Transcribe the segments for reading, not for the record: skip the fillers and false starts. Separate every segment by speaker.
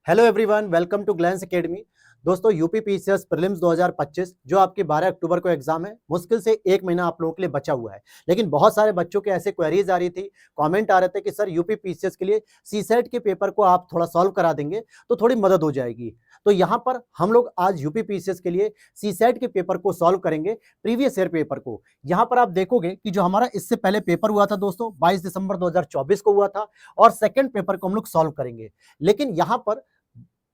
Speaker 1: Hello everyone, welcome to Glance Academy. दोस्तों, UP PCS prelims 2025 जो आपकी 12 अक्टूबर को एग्जाम है, मुश्किल से एक महीना आप लोगों के लिए बचा हुआ है। लेकिन बहुत सारे बच्चों के ऐसे क्वेरीज आ रही थी, कमेंट आ रहे थे कि सर यूपी पीसीएस के लिए सीसेट के पेपर को आप थोड़ा सॉल्व करा देंगे तो थोड़ी मदद हो जाएगी। तो यहाँ पर हम लोग आज यूपी पीसीएस के लिए सीसेट के पेपर को सॉल्व करेंगे, प्रीवियस ईयर पेपर को। यहाँ पर आप देखोगे कि जो हमारा इससे पहले पेपर हुआ था दोस्तों 22 दिसंबर 2024 को हुआ था, और सेकेंड पेपर को हम लोग सॉल्व करेंगे। लेकिन यहाँ पर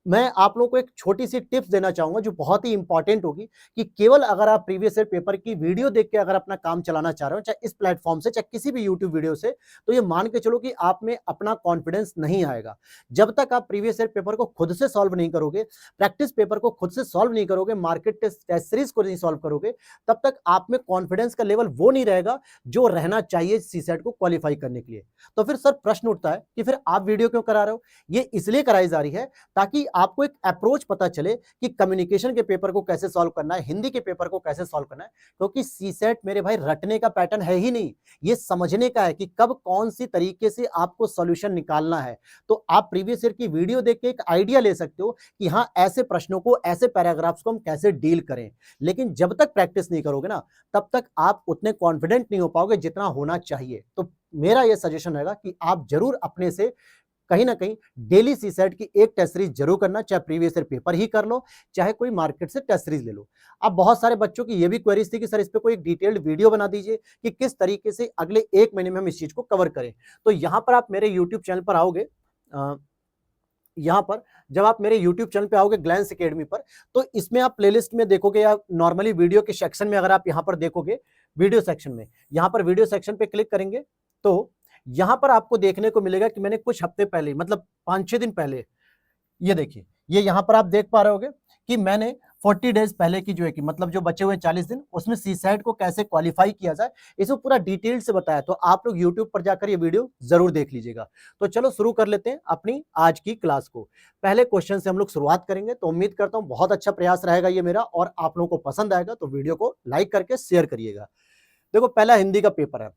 Speaker 1: मैं आप लोगों को एक छोटी सी टिप्स देना चाहूंगा जो बहुत ही इंपॉर्टेंट होगी कि केवल अगर आप प्रीवियस ईयर पेपर की वीडियो देख के अगर अपना काम चलाना चाह रहे हो, चाहे इस प्लेटफॉर्म से चाहे किसी भी यूट्यूब वीडियो से, तो ये मान के चलो कि आप में अपना कॉन्फिडेंस नहीं आएगा। जब तक आप प्रीवियस ईयर पेपर को खुद से सॉल्व नहीं करोगे, प्रैक्टिस पेपर को खुद से सॉल्व नहीं करोगे, मार्केट टेस्ट सीरीज को नहीं सॉल्व करोगे, तब तक आप में कॉन्फिडेंस का लेवल वो नहीं रहेगा जो रहना चाहिए सीसेट को क्वालिफाई करने के लिए। तो फिर सर प्रश्न उठता है कि फिर आप वीडियो क्यों करा रहे हो? ये इसलिए कराई जा रही है ताकि आपको एक अप्रोच पता चले कि कम्युनिकेशन के पेपर को कैसे सॉल्व करना है, हिंदी के पेपर को कैसे सॉल्व करना है। क्योंकि सीसेट मेरे भाई रटने का पैटर्न है ही नहीं, ये समझने का है कि कब कौन सी तरीके से आपको सॉल्यूशन निकालना है। तो आप प्रीवियस ईयर की वीडियो देख के एक आइडिया ले सकते हो कि हाँ, ऐसे प्रश्नों को, ऐसे पैराग्राफ्स को हम कैसे डील करें। लेकिन जब तक प्रैक्टिस नहीं करोगे ना, तब तक आप उतने कॉन्फिडेंट नहीं हो पाओगे जितना होना चाहिए। तो मेरा यह सजेशन रहेगा कि आप जरूर अपने से कहीं ना कहीं डेली सीसेट की एक टेस्ट सीरीज जरूर करना, चाहे प्रीवियस ईयर पेपर ही कर लो, चाहे कोई मार्केट से टेस्ट सीरीज ले लो। अब बहुत सारे बच्चों की ये भी क्वेरीज थी कि सर इस पे कोई एक डिटेल्ड वीडियो बना दीजिए कि किस तरीके से अगले एक महीने में हम इस चीज को कवर करें। तो यहां पर आप मेरे यूट्यूब चैनल पर आओगे, यहाँ पर जब आप मेरे YouTube चैनल पे आओगे ग्लैंस एकेडमी पर, तो इसमें आप प्लेलिस्ट में देखोगे या नॉर्मली वीडियो के सेक्शन में अगर आप यहाँ पर देखोगे, वीडियो सेक्शन में, यहाँ पर वीडियो सेक्शन पे क्लिक करेंगे तो यहाँ पर आपको देखने को मिलेगा कि मैंने कुछ हफ्ते पहले, मतलब 5-6 दिन पहले, ये देखिए, ये यहाँ पर आप देख पा रहे होगे कि मैंने 40 डेज पहले की जो है कि मतलब जो बचे हुए 40 दिन, उसमें सीसेट को कैसे क्वालिफाई किया जाए, इसको पूरा डिटेल से बताया। तो आप लोग यूट्यूब पर जाकर ये वीडियो जरूर देख लीजिएगा। तो चलो शुरू कर लेते हैं अपनी आज की क्लास को। पहले क्वेश्चन से हम लोग शुरुआत करेंगे। तो उम्मीद करता हूं बहुत अच्छा प्रयास रहेगा ये मेरा, और आप लोगों को पसंद आएगा। तो वीडियो को लाइक करके शेयर करिएगा। देखो, पहला हिंदी का पेपर है।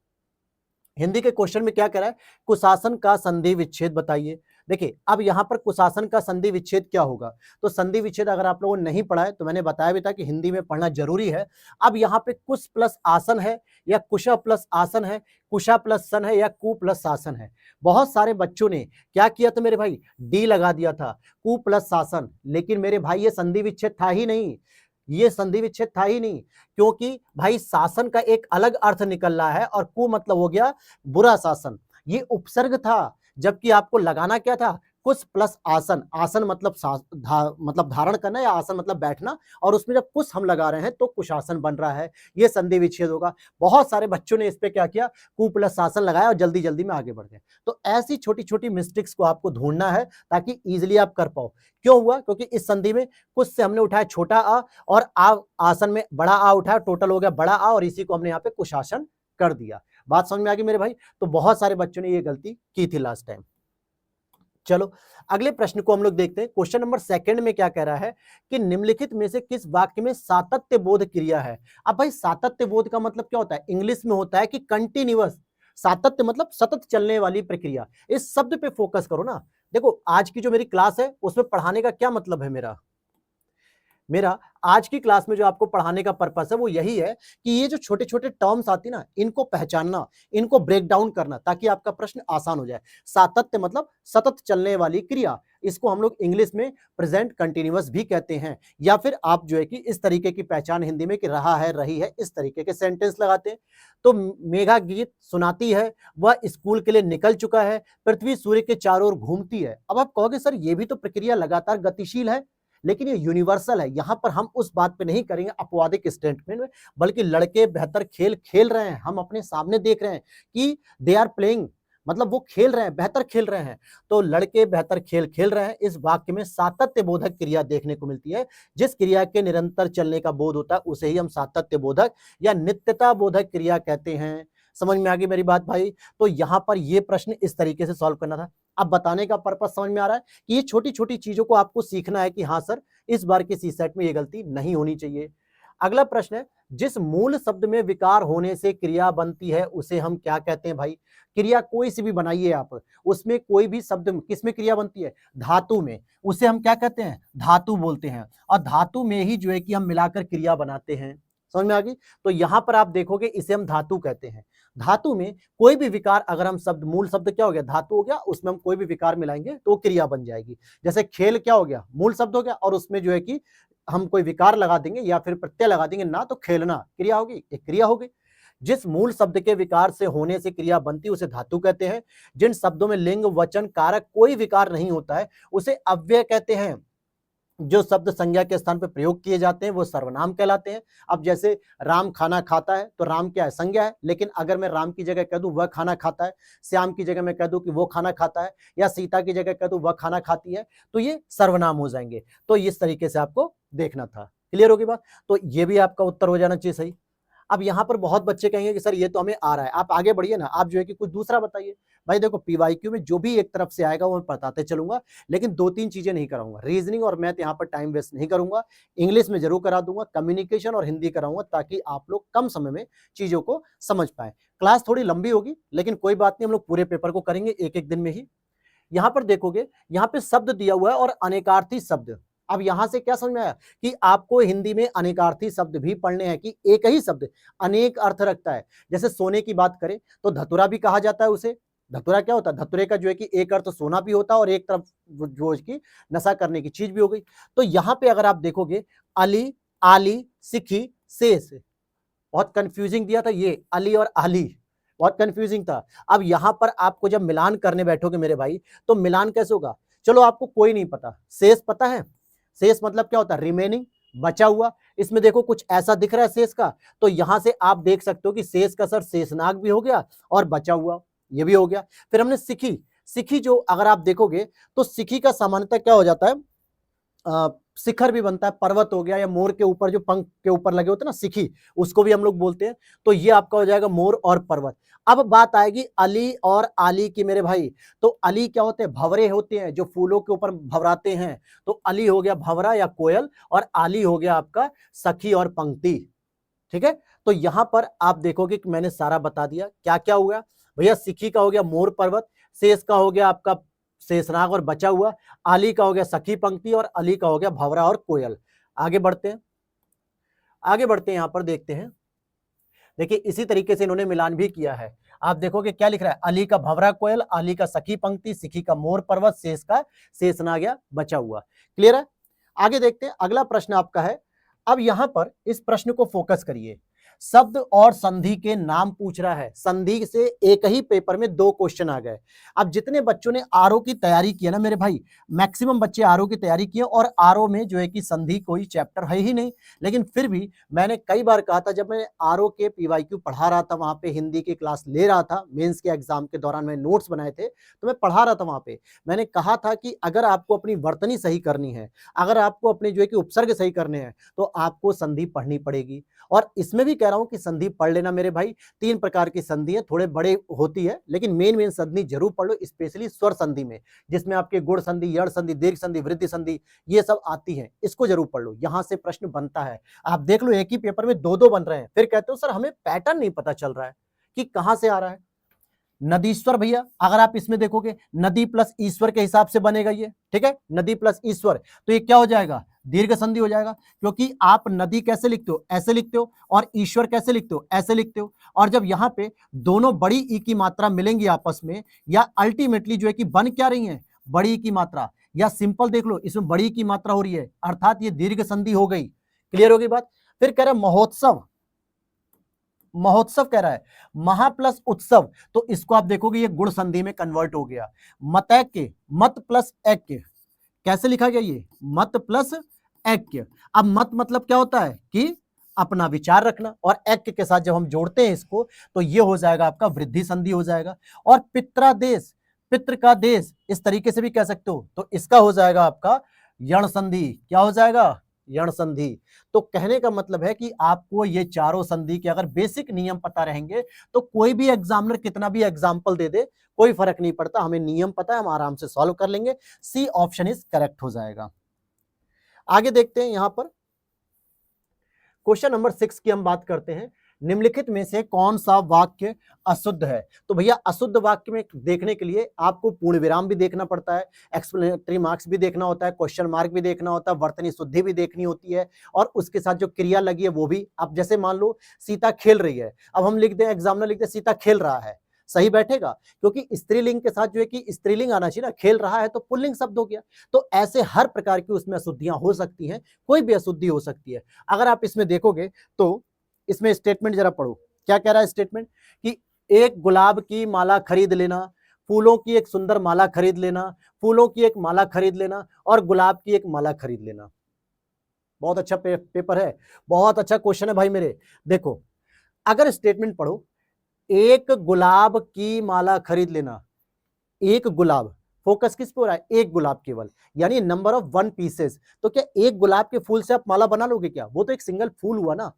Speaker 1: हिंदी के क्वेश्चन में क्या कह रहा है? कुशासन का संधि विच्छेद बताइए। देखिए, अब यहां पर कुशासन का संधि विच्छेद क्या होगा? तो संधि विच्छेद अगर आप लोगों ने नहीं पढ़ा है तो मैंने बताया भी था कि हिंदी में पढ़ना जरूरी है। अब यहाँ पे कुश प्लस आसन है या कुशा प्लस आसन है, कुशा प्लस सन है या कु प्लस शासन है। बहुत सारे बच्चों ने क्या किया था मेरे भाई? डी लगा दिया था, कु प्लस शासन। लेकिन मेरे भाई ये संधि विच्छेद था ही नहीं, ये संधि विच्छेद था ही नहीं। क्योंकि भाई शासन का एक अलग अर्थ निकल रहा है और कु मतलब हो गया बुरा शासन, ये उपसर्ग था। जबकि आपको लगाना क्या था? कुश प्लस आसन। आसन मतलब मतलब धारण करना, या आसन मतलब बैठना, और उसमें जब कुश हम लगा रहे हैं तो कुशासन बन रहा है, ये संधि विच्छेद होगा। बहुत सारे बच्चों ने इस पे क्या किया? कु प्लस शासन लगाया और जल्दी जल्दी में आगे बढ़ गए। तो ऐसी छोटी छोटी मिस्टेक्स को आपको ढूंढना है ताकि इजिली आप कर पाओ। क्यों हुआ? क्योंकि इस संधि में कुछ से हमने उठाया छोटा आ, और आ आसन में बड़ा आ उठाया, टोटल हो गया बड़ा आ, और इसी को हमने यहाँ पे कुशासन कर दिया। बात समझ में आ गई मेरे भाई? तो बहुत सारे बच्चों ने ये गलती की थी लास्ट टाइम। चलो अगले प्रश्न को हम लोग देखते हैं। क्वेश्चन नंबर सेकंड में क्या कह रहा है कि निम्नलिखित में से किस वाक्य में सातत्य बोध क्रिया है? अब भाई सातत्य बोध का मतलब क्या होता है? इंग्लिश में होता है कि कंटिन्यूअस। सातत्य मतलब सतत चलने वाली प्रक्रिया। इस शब्द पे फोकस करो ना। देखो, आज की जो मेरी क्लास है उसमें पढ़ाने का क्या मतलब है? मेरा आज की क्लास में जो आपको पढ़ाने का पर्पस है वो यही है कि ये जो छोटे छोटे टर्म्स आती ना, इनको पहचानना, इनको ब्रेक डाउन करना, ताकि आपका प्रश्न आसान हो जाए। सातत्य मतलब सतत चलने वाली क्रिया, इसको हम लोग इंग्लिश में प्रेजेंट कंटिन्यूअस भी कहते हैं। या फिर आप जो है कि इस तरीके की पहचान हिंदी में कि रहा है, रही है, इस तरीके के सेंटेंस लगाते हैं। तो मेघा गीत सुनाती है, वह स्कूल के लिए निकल चुका है, पृथ्वी सूर्य के चारों ओर घूमती है। अब आप कहोगे सर ये भी तो प्रक्रिया लगातार गतिशील है, लेकिन ये यूनिवर्सल है। यहां पर हम उस बात पे नहीं करेंगे अपवादिक स्टेटमेंट में, बल्कि लड़के बेहतर खेल खेल रहे हैं, हम अपने सामने देख रहे हैं कि दे आर प्लेइंग, मतलब वो खेल रहे हैं, बेहतर खेल रहे हैं। तो लड़के बेहतर खेल खेल रहे हैं, इस वाक्य में सातत्य बोधक क्रिया देखने को मिलती है। जिस क्रिया के निरंतर चलने का बोध होता है उसे ही हम सातत्य बोधक या नित्यता बोधक क्रिया कहते हैं। समझ में आ गई मेरी बात भाई? तो यहां पर यह प्रश्न इस तरीके से सॉल्व करना था। अब बताने का पर्पस समझ में आ रहा है कि ये छोटी छोटी चीजों को आपको सीखना है कि हाँ सर, इस बार के सीसेट में ये गलती नहीं होनी चाहिए। अगला प्रश्न है, जिस मूल शब्द में विकार होने से क्रिया बनती है उसे हम क्या कहते हैं भाई? क्रिया कोई सी भी बनाइए आप, उसमें कोई भी शब्द किसमें क्रिया बनती है? धातु में, उसे हम क्या कहते हैं? धातु बोलते हैं। और धातु में ही जो है कि हम मिलाकर क्रिया बनाते हैं। समझ में आ गई? तो यहां पर आप देखोगे इसे हम धातु कहते हैं। धातु में कोई भी विकार अगर हम शब्द, मूल शब्द क्या हो गया? धातु हो गया, उसमें हम कोई भी विकार मिलाएंगे तो क्रिया बन जाएगी। जैसे खेल क्या हो गया? मूल शब्द हो गया, और उसमें जो है कि हम कोई विकार लगा देंगे या फिर प्रत्यय लगा देंगे ना, तो खेलना क्रिया होगी, एक क्रिया होगी। जिस मूल शब्द के विकार से होने से क्रिया बनती है उसे धातु कहते हैं। जिन शब्दों में लिंग वचन कारक कोई विकार नहीं होता है उसे अव्यय कहते हैं। जो शब्द संज्ञा के स्थान पर प्रयोग किए जाते हैं वो सर्वनाम कहलाते हैं। अब जैसे राम खाना खाता है, तो राम क्या है? संज्ञा है। लेकिन अगर मैं राम की जगह कह दूं वह खाना खाता है, श्याम की जगह मैं कह दूं कि वो खाना खाता है, या सीता की जगह कह दूं वह खाना खाती है, तो ये सर्वनाम हो जाएंगे। तो इस तरीके से आपको देखना था। क्लियर होगी बात? तो ये भी आपका उत्तर हो जाना चाहिए सही। अब यहाँ पर बहुत बच्चे कहेंगे कि सर ये तो हमें आ रहा है, आप आगे बढ़िए ना, आप जो है कि कुछ दूसरा बताइए। भाई देखो, पीवाईक्यू में जो भी एक तरफ से आएगा वो मैं बताते चलूंगा, लेकिन 2-3 चीजें नहीं कराऊंगा। रीजनिंग और मैथ यहाँ पर टाइम वेस्ट नहीं करूंगा। इंग्लिश में जरूर करा दूंगा, कम्युनिकेशन और हिंदी कराऊंगा, ताकि आप लोग कम समय में चीजों को समझ पाए। क्लास थोड़ी लंबी होगी, लेकिन कोई बात नहीं, हम लोग पूरे पेपर को करेंगे एक एक दिन में ही। यहां पर देखोगे, यहां पे शब्द दिया हुआ है और अनेकार्थी शब्द। अब यहां से क्या समझ में आया कि आपको हिंदी में अनेकार्थी शब्द भी पढ़ने हैं, कि एक ही शब्द अनेक अर्थ रखता है। जैसे सोने की बात करें तो धतुरा भी कहा जाता है उसे। धतुरा क्या होता है? धतुरे का जो है कि एक अर्थ सोना भी होता है और एक तरफ जो इसकी नशा करने की चीज भी हो गई। तो यहां पे अगर आप देखोगे, अली, आली, सिखी, शेष, बहुत कंफ्यूजिंग दिया था ये अली और आली, बहुत कंफ्यूजिंग था। अब यहां पर आपको जब मिलान करने बैठोगे मेरे भाई, तो मिलान कैसे होगा? चलो आपको कोई नहीं पता, शेष पता है? शेष मतलब क्या होता है? रिमेनिंग, बचा हुआ। इसमें देखो कुछ ऐसा दिख रहा है शेष का, तो यहां से आप देख सकते हो कि शेष का सर शेषनाग भी हो गया और बचा हुआ ये भी हो गया। फिर हमने सिखी, सिखी जो अगर आप देखोगे तो सिखी का सामान्यतः क्या हो जाता है? शिखर भी बनता है, पर्वत हो गया, या मोर के ऊपर जो पंख के ऊपर लगे होते हैं ना, सिखी, उसको भी हम लोग बोलते हैं। तो ये आपका हो जाएगा मोर और पर्वत। अब बात आएगी अली और आली की मेरे भाई। तो अली क्या होते हैं? भंवरे होते हैं जो फूलों के ऊपर भंवराते हैं। तो अली हो गया भंवरा या कोयल, और आली हो गया आपका सखी और पंक्ति। ठीक है? तो यहां पर आप देखोगे कि मैंने सारा बता दिया क्या क्या हुआ भैया। सिखी का हो गया मोर पर्वत, शेष का हो गया आपका शेषनाग और बचा हुआ, आली का हो गया सखी पंक्ति, और अली का हो गया भंवरा और कोयल। आगे बढ़ते हैं, आगे बढ़ते हैं, यहां पर देखते हैं। देखिए इसी तरीके से इन्होंने मिलान भी किया है। आप देखोगे क्या लिख रहा है? अली का भंवरा कोयल, अली का सखी पंक्ति, सिखी का मोर पर्वत, शेष का शेषनाग या बचा हुआ। क्लियर है? आगे देखते हैं, अगला प्रश्न आपका है। अब यहां पर इस प्रश्न को फोकस करिए। शब्द और संधि के नाम पूछ रहा है। संधि से एक ही पेपर में 2 क्वेश्चन आ गए। अब जितने बच्चों ने आरओ की तैयारी की है ना मेरे भाई, मैक्सिमम बच्चे आरओ की तैयारी किए, और आरओ में जो है कि संधि कोई चैप्टर है ही नहीं, लेकिन फिर भी मैंने कई बार कहा था, जब मैं आरओ के पीवाईक्यू पढ़ा रहा था, वहां पे हिंदी की क्लास ले रहा था, मेंस के एग्जाम के दौरान मैं नोट्स बनाए थे, तो मैं पढ़ा रहा था वहां पे। मैंने कहा था कि अगर आपको अपनी वर्तनी सही करनी है, अगर आपको अपने जो है कि उपसर्ग सही करने हैं, तो आपको संधि पढ़नी पड़ेगी। और इसमें भी कह रहा हूं कि संधि पढ़ लेना मेरे भाई। 3 प्रकार की संधि है, थोड़े बड़े होती है, लेकिन मेन संधि जरूर पढ़ लो, स्पेशली स्वर संधि में, जिसमें आपके गुण संधि, यड़ संधि, दीर्घ संधि, वृद्धि संधि, ये सब आती है। इसको जरूर पढ़ लो, यहां से प्रश्न बनता है। आप देख लो एक ही पेपर में 2-2 बन रहे हैं, फिर कहते हो सर हमें पैटर्न नहीं पता चल रहा है कि कहां से आ रहा है। नदीश्वर भैया, अगर आप इसमें देखोगे नदी प्लस ईश्वर के हिसाब से बनेगा ये। ठीक है? नदी प्लस ईश्वर, तो ये क्या हो जाएगा? दीर्घ संधि हो जाएगा, क्योंकि आप नदी कैसे लिखते हो? ऐसे लिखते हो, और ईश्वर कैसे लिखते हो? ऐसे लिखते हो। और जब यहां पे दोनों बड़ी ई की मात्रा मिलेंगी आपस में, या अल्टीमेटली जो है कि बन क्या रही है? बड़ी ई की मात्रा, या सिंपल देख लो इसमें बड़ी ई की मात्रा हो रही है, अर्थात ये दीर्घ संधि हो गई। क्लियर होगी बात? फिर कह रहा है महोत्सव, महोत्सव कह रहा है, महा प्लस उत्सव, तो इसको आप देखोगे ये गुण संधि में कन्वर्ट हो गया। मतैक्य, मत प्लस ऐक्य, कैसे लिखा गया ये? मत प्लस ऐक्य। अब मत मतलब क्या होता है? कि अपना विचार रखना, और ऐक्य के साथ जब हम जोड़ते हैं इसको, तो ये हो जाएगा आपका वृद्धि संधि हो जाएगा। और पित्रादेश, पितृ का देश, इस तरीके से भी कह सकते हो, तो इसका हो जाएगा आपका यण संधि। क्या हो जाएगा? यण संधि। तो कहने का मतलब है कि आपको ये चारों संधि के अगर बेसिक नियम पता रहेंगे, तो कोई भी एग्जामिनर कितना भी एग्जाम्पल दे दे, कोई फर्क नहीं पड़ता, हमें नियम पता है, हम आराम से सॉल्व कर लेंगे। सी ऑप्शन इज करेक्ट हो जाएगा। आगे देखते हैं यहां पर, क्वेश्चन नंबर 6 की हम बात करते हैं। निम्नलिखित में से कौन सा वाक्य अशुद्ध है? तो भैया अशुद्ध वाक्य में देखने के लिए आपको पूर्ण विराम भी देखना पड़ता है, एक्सप्लेनेटरी मार्क्स भी देखना होता है, क्वेश्चन मार्क भी देखना होता है, वर्तनी शुद्धि भी देखनी होती है और उसके साथ जो क्रिया लगी है वो भी। अब जैसे मान लो सीता खेल रही है, अब हम लिख दें, एग्जामिनर लिख दे सीता खेल रहा है, सही बैठेगा? क्योंकि स्त्रीलिंग के साथ जो है कि स्त्रीलिंग आना चाहिए ना, खेल रहा है तो पुल्लिंग शब्द हो गया। तो ऐसे हर प्रकार की उसमें अशुद्धियां हो सकती हैं, कोई भी अशुद्धि हो सकती है। अगर आप इसमें देखोगे तो इसमें स्टेटमेंट जरा पढ़ो, क्या कह रहा है स्टेटमेंट कि एक गुलाब की माला खरीद लेना, फूलों की एक सुंदर माला खरीद लेना, फूलों की एक माला खरीद लेना और गुलाब की एक माला खरीद लेना। बहुत अच्छा पेपर है, बहुत अच्छा क्वेश्चन है भाई मेरे। देखो अगर स्टेटमेंट पढ़ो, एक गुलाब की माला खरीद लेना, एक गुलाब, फोकस किस पे हो रहा है? एक गुलाब केवल, यानी नंबर ऑफ 1 पीसेस। तो क्या एक गुलाब के फूल से आप माला बना लोगे क्या? वो तो एक सिंगल फूल हुआ ना।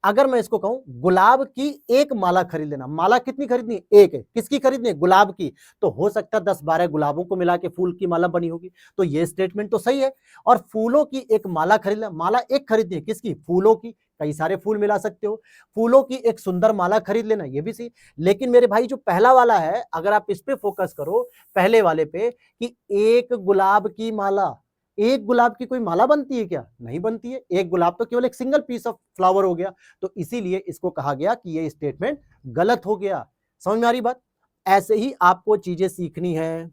Speaker 1: अगर मैं इसको कहूं गुलाब की एक माला खरीद लेना, माला कितनी खरीदनी? एक है। किसकी खरीदनी है? गुलाब की। तो हो सकता है 10-12 गुलाबों को मिला के फूल की माला बनी होगी, तो ये स्टेटमेंट तो सही है। और फूलों की एक माला खरीद लेना, माला एक खरीदनी है, किसकी? फूलों की, कई सारे फूल मिला सकते हो। फूलों की एक सुंदर माला खरीद लेना, ये भी सही। लेकिन मेरे भाई जो पहला वाला है, अगर आप इस पे फोकस करो, पहले वाले पे, कि एक गुलाब की माला, एक गुलाब की कोई माला बनती है क्या? नहीं बनती है। एक गुलाब तो केवल एक सिंगल पीस ऑफ फ्लावर हो गया। तो इसीलिए इसको कहा गया कि ये स्टेटमेंट गलत हो गया। समझ में आ रही बात? ऐसे ही आपको चीजें सीखनी है।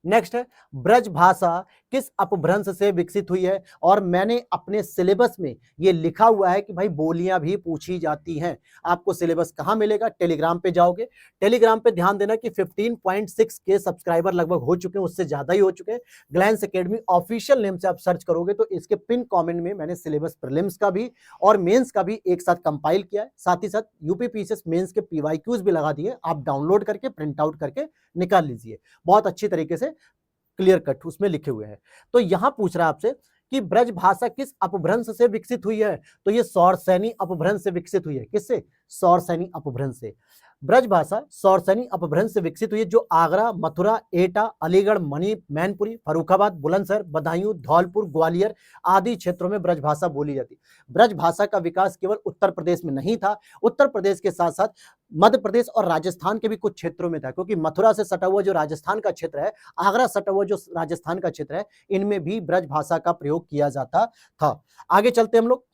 Speaker 1: नेक्स्ट है, ब्रज भाषा किस अपभ्रंश से विकसित हुई है? और मैंने अपने सिलेबस में ये लिखा हुआ है कि भाई बोलियां भी पूछी जाती हैं। आपको सिलेबस कहां मिलेगा? टेलीग्राम पे जाओगे, टेलीग्राम पे ध्यान देना कि 15.6 के सब्सक्राइबर लगभग हो चुके हैं, उससे ज्यादा ही हो चुके हैं। ग्लैंस एकेडमी ऑफिशियल नेम से आप सर्च करोगे तो इसके पिन कमेंट में मैंने सिलेबस प्रीलिम्स का भी और मेंस का भी एक साथ कंपाइल किया है। साथ ही साथ यूपीपीसीएस मेंस के पीवाईक्यूज भी लगा दिए, आप डाउनलोड करके प्रिंट आउट करके निकाल लीजिए। बहुत अच्छी तरीके से क्लियर कट उसमें लिखे हुए हैं। तो यहां पूछ रहा है आपसे कि ब्रज भाषा किस अपभ्रंश से विकसित हुई है? तो ये सौरसैनी अपभ्रंश से विकसित हुई है। किससे? सौरसैनी अपभ्रंश से। ब्रज भाषा सौरसैनी अपभ्रंश से विकसित हुई है, जो आगरा, मथुरा, एटा, अलीगढ़, मैनपुरी, फर्रुखाबाद, बुलंदशहर, बदायूं, धौलपुर, ग्वालियर आदि क्षेत्रों में ब्रज भाषा बोली जाती। ब्रज भाषा का विकास केवल उत्तर प्रदेश में नहीं था, उत्तर प्रदेश के साथ साथ मध्य प्रदेश और राजस्थान के भी कुछ क्षेत्रों में था, क्योंकि मथुरा से सटा हुआ जो राजस्थान का क्षेत्र है, आगरा सटा हुआ जो राजस्थान का क्षेत्र है, इनमें भी ब्रज भाषा का प्रयोग किया जाता था। आगे चलते हम लोग।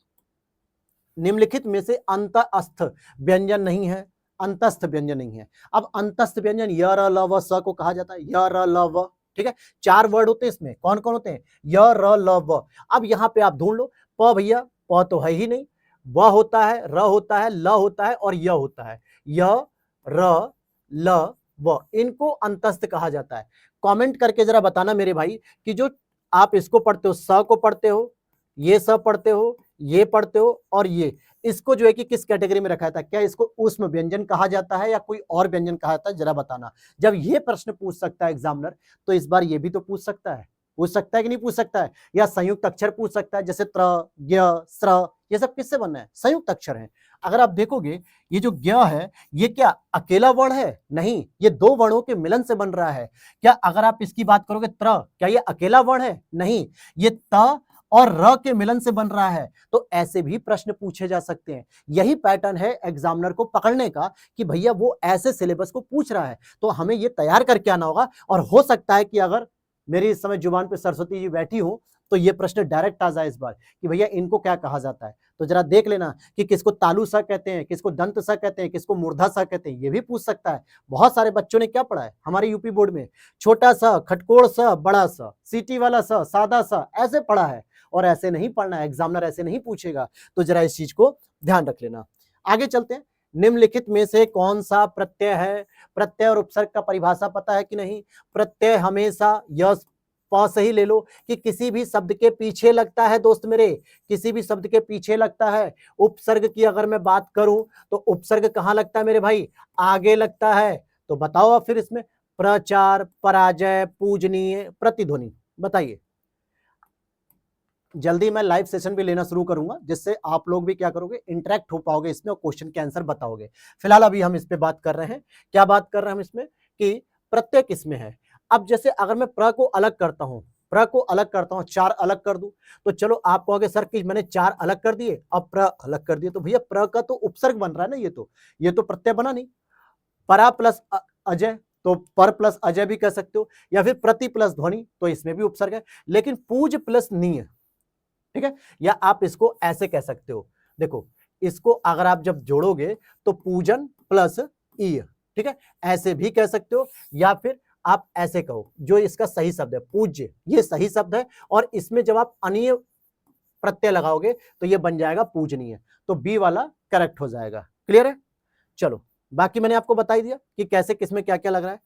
Speaker 1: निम्नलिखित में से अंतस्थ व्यंजन नहीं है, अंतस्थ व्यंजन नहीं है। अब अंतस्थ व्यंजन य र ल व स को कहा जाता है, य र ल व। ठीक है, 4 वर्ड होते हैं इसमें, कौन कौन होते हैं? य र ल व। अब यहां पे आप ढूंढ लो, प भैया प तो है ही नहीं, व होता है, र होता है, ल होता है और य होता है। य र ल व, इनको अंतस्थ कहा जाता है। कमेंट करके जरा बताना मेरे भाई कि जो आप इसको पढ़ते हो, स को पढ़ते हो, ये स पढ़ते हो, ये पढ़ते हो और ये, इसको जो है कि किस कैटेगरी में रखा था? क्या इसको ऊष्म व्यंजन कहा जाता है या कोई और व्यंजन कहा जाता है? जरा बताना। जब ये प्रश्न पूछ सकता है एग्जामिनर, तो इस बार ये भी तो पूछ सकता है कि नहीं पूछ सकता है? या संयुक्त अक्षर पूछ सकता है, जैसे त्र, ज्ञ, स्र, ये सब किससे बनना है? संयुक्त अक्षर है। अगर आप देखोगे ये जो ज्ञ है, ये क्या अकेला वर्ण है? नहीं, ये 2 वर्णों के मिलन से बन रहा है। क्या अगर आप इसकी बात करोगे त्र, क्या ये अकेला वर्ण है? नहीं, ये त और र के मिलन से बन रहा है। तो ऐसे भी प्रश्न पूछे जा सकते हैं। यही पैटर्न है एग्जामिनर को पकड़ने का कि भैया वो ऐसे सिलेबस को पूछ रहा है, तो हमें ये तैयार करके आना होगा। और हो सकता है कि अगर मेरी इस समय जुबान पे सरस्वती जी बैठी हो तो ये प्रश्न डायरेक्ट आ जाए इस बार कि भैया इनको क्या कहा जाता है। तो जरा देख लेना कि किसको तालु सा कहते हैं, किसको दंत सा कहते हैं, किसको मूर्धा सा कहते हैं, ये भी पूछ सकता है। बहुत सारे बच्चों ने क्या पढ़ा है हमारे यूपी बोर्ड में? छोटा सा, खटकोड़ सा, बड़ा सा, सीटी वाला सा, सादा सा, ऐसे पढ़ा है। और ऐसे नहीं पढ़ना है, एग्जामिनर ऐसे नहीं पूछेगा। तो जरा इस चीज को ध्यान रख लेना। आगे चलते हैं। निम्नलिखित में से कौन सा प्रत्यय है? प्रत्यय और उपसर्ग का परिभाषा पता है कि नहीं? प्रत्यय हमेशा यस प से ही ले लो कि किसी भी शब्द के पीछे लगता है दोस्त मेरे, किसी भी शब्द के पीछे लगता है। उपसर्ग की अगर मैं बात करूं तो उपसर्ग कहां लगता है मेरे भाई? आगे लगता है। तो बताओ अब फिर इसमें प्रचार, पराजय, पूजनीय, प्रतिध्वनि, बताइए। जल्दी मैं लाइव सेशन भी लेना शुरू करूंगा, जिससे आप लोग भी क्या करोगे, इंटरेक्ट हो पाओगे इसमें और क्वेश्चन के आंसर बताओगे। फिलहाल अभी हम इस पे बात कर रहे हैं, क्या बात कर रहे हैं हम इसमें कि प्रत्यय किसमें है। अब जैसे अगर मैं प्र को अलग करता हूं, प्र को अलग करता हूं, 4 अलग कर दूं, तो चलो आप कहोगे सर कि मैंने 4 अलग कर दिए, अब प्र अलग कर दिए, तो भैया प्र का तो उपसर्ग बन रहा है ना, ये तो प्रत्यय बना नहीं। परा प्लस अजय, तो पर प्लस अजय भी कह सकते हो, या फिर प्रति प्लस ध्वनि, तो इसमें भी उपसर्ग है। लेकिन पूज प्लस नीय, ठीक है, या आप इसको ऐसे कह सकते हो, देखो इसको अगर आप जब जोड़ोगे तो पूजन प्लस ईय, ठीक है, ऐसे भी कह सकते हो, या फिर आप ऐसे कहो, जो इसका सही शब्द है पूज्य, ये सही शब्द है, और इसमें जब आप अनीय प्रत्यय लगाओगे तो ये बन जाएगा पूजनीय, तो बी वाला करेक्ट हो जाएगा। क्लियर है? चलो, बाकी मैंने आपको बता ही दिया कि कैसे किसमें क्या क्या लग रहा है।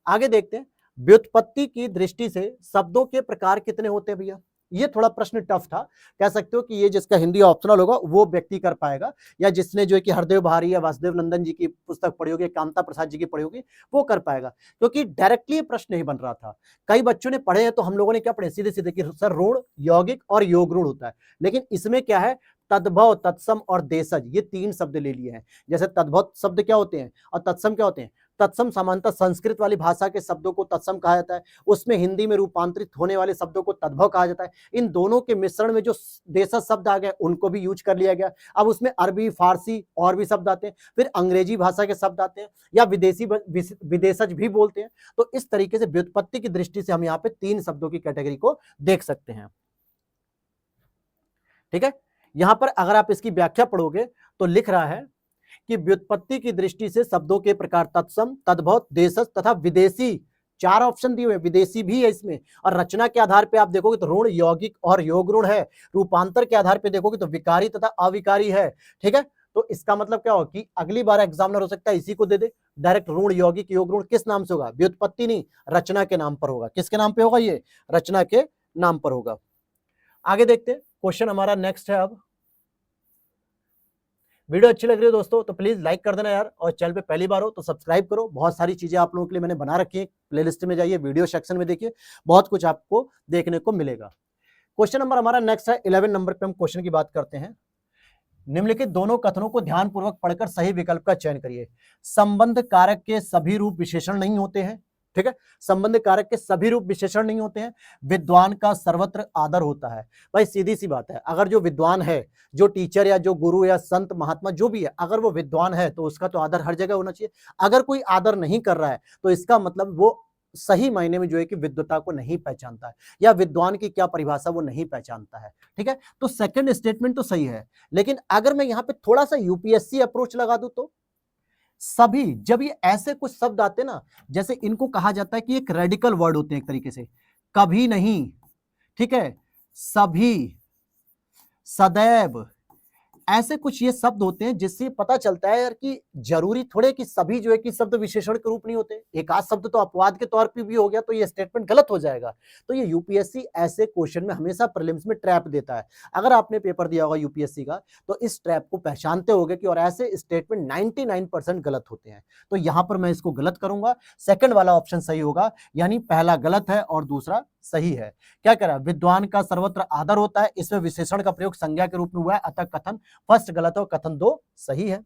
Speaker 1: आगे देखते हैं, व्युत्पत्ति की दृष्टि से शब्दों के प्रकार कितने होते हैं भैया? ये थोड़ा प्रश्न टफ था, कह सकते हो कि ये जिसका हिंदी ऑप्शनल होगा वो व्यक्ति कर पाएगा, या जिसने जो है कि हरदेव भारी या वासुदेव नंदन जी की पुस्तक पढ़ी होगी, कामता प्रसाद जी की पढ़ी होगी, वो कर पाएगा, क्योंकि डायरेक्टली ये प्रश्न नहीं बन रहा था। कई बच्चों ने पढ़े हैं, तो हम लोगों ने क्या पढ़े, सीधे सीधे कि सर ऋण, यौगिक और योग ऋण होता है, लेकिन इसमें क्या है, तद्भव, तत्सम और देशज, ये 3 शब्द ले लिए हैं। जैसे तद्भव शब्द क्या होते हैं और तत्सम क्या होते हैं? तत्सम सामान्यतः संस्कृत वाली भाषा के शब्दों को तत्सम कहा जाता है, उसमें हिंदी में रूपांतरित होने वाले शब्दों को तद्भव कहा जाता है। इन दोनों के मिश्रण में जो देशज शब्द आ गए उनको भी यूज कर लिया गया। अब उसमें अरबी, फारसी और भी शब्द आते हैं, फिर अंग्रेजी भाषा के शब्द आते हैं, या विदेशी विदेशज भी बोलते हैं। तो इस तरीके से व्युत्पत्ति की दृष्टि से हम यहाँ पे 3 शब्दों की कैटेगरी को देख सकते हैं। ठीक है, यहां पर अगर आप इसकी व्याख्या पढ़ोगे तो लिख रहा है कि व्युत्पत्ति की दृष्टि से शब्दों के प्रकार तत्सम, तद्भव, देशज तथा विदेशी, 4 ऑप्शन दिए हुए, विदेशी भी है इसमें। और रचना के आधार पे आप देखोगे तो ऋण, यौगिक और योग ऋण है। रूपांतर के आधार पे देखोगे तो विकारी तथा अविकारी है। ठीक है, तो इसका मतलब क्या होगा कि अगली बार एग्जामिनर हो सकता है इसी को दे दे डायरेक्ट, ऋण, यौगिक, योग ऋण किस नाम से होगा? व्युत्पत्ति नहीं, रचना के नाम पर होगा। किसके नाम पे होगा? ये रचना के नाम पर होगा। आगे देखते हैं, क्वेश्चन हमारा नेक्स्ट है। अब वीडियो अच्छी लग रही है दोस्तों तो प्लीज लाइक कर देना यार, और चैनल पे पहली बार हो तो सब्सक्राइब करो। बहुत सारी चीजें आप लोगों के लिए मैंने बना रखी है, प्लेलिस्ट में जाइए, वीडियो सेक्शन में देखिए, बहुत कुछ आपको देखने को मिलेगा। क्वेश्चन नंबर हमारा नेक्स्ट है 11 नंबर पे हम क्वेश्चन की बात करते हैं। निम्नलिखित दोनों कथनों को ध्यानपूर्वक पढ़कर सही विकल्प का चयन करिए। संबंध कारक के सभी रूप विशेषण नहीं होते हैं। ठीक है, संबंध कारक के सभी रूप विशेषण नहीं होते हैं। विद्वान का सर्वत्र आदर होता है। भाई सीधी सी बात है, अगर जो विद्वान है, जो टीचर या जो गुरु या संत महात्मा जो भी है, अगर वो विद्वान है तो उसका तो आदर हर जगह होना चाहिए। अगर कोई आदर नहीं कर रहा है तो इसका मतलब वो सही मायने में जो है कि विद्वता को नहीं पहचानता है, या विद्वान की क्या परिभाषा वो नहीं पहचानता है। ठीक है, तो सेकंड स्टेटमेंट तो सही है, लेकिन अगर मैं यहाँ पे थोड़ा सा यूपीएससी अप्रोच लगा दूं तो सभी, जब ये ऐसे कुछ शब्द आते ना, जैसे इनको कहा जाता है कि एक रेडिकल वर्ड होते हैं एक तरीके से, कभी नहीं, ठीक है, सभी, सदैव, ऐसे कुछ ये शब्द होते हैं जिससे पता चलता है यार कि जरूरी थोड़े कि सभी जो है कि शब्द विशेषण के रूप नहीं होते। एक आध शब्द तो अपवाद के तौर पे भी हो गया तो ये स्टेटमेंट गलत हो जाएगा। तो ये यूपीएससी ऐसे क्वेश्चन में हमेशा प्रीलिम्स में ट्रैप देता है। अगर आपने पेपर दिया होगा यूपीएससी का तो इस ट्रैप को पहचानते होगे कि और ऐसे स्टेटमेंट 99% गलत होते हैं। तो यहां पर मैं इसको गलत करूंगा, सेकंड वाला ऑप्शन सही होगा, यानी पहला गलत है और दूसरा सही है। क्या कह रहा है? विद्वान का सर्वत्र आदर होता है, इसमें विशेषण का प्रयोग संज्ञा के रूप में हुआ है, अतः कथन फर्स्ट गलत है और कथन 2 सही है।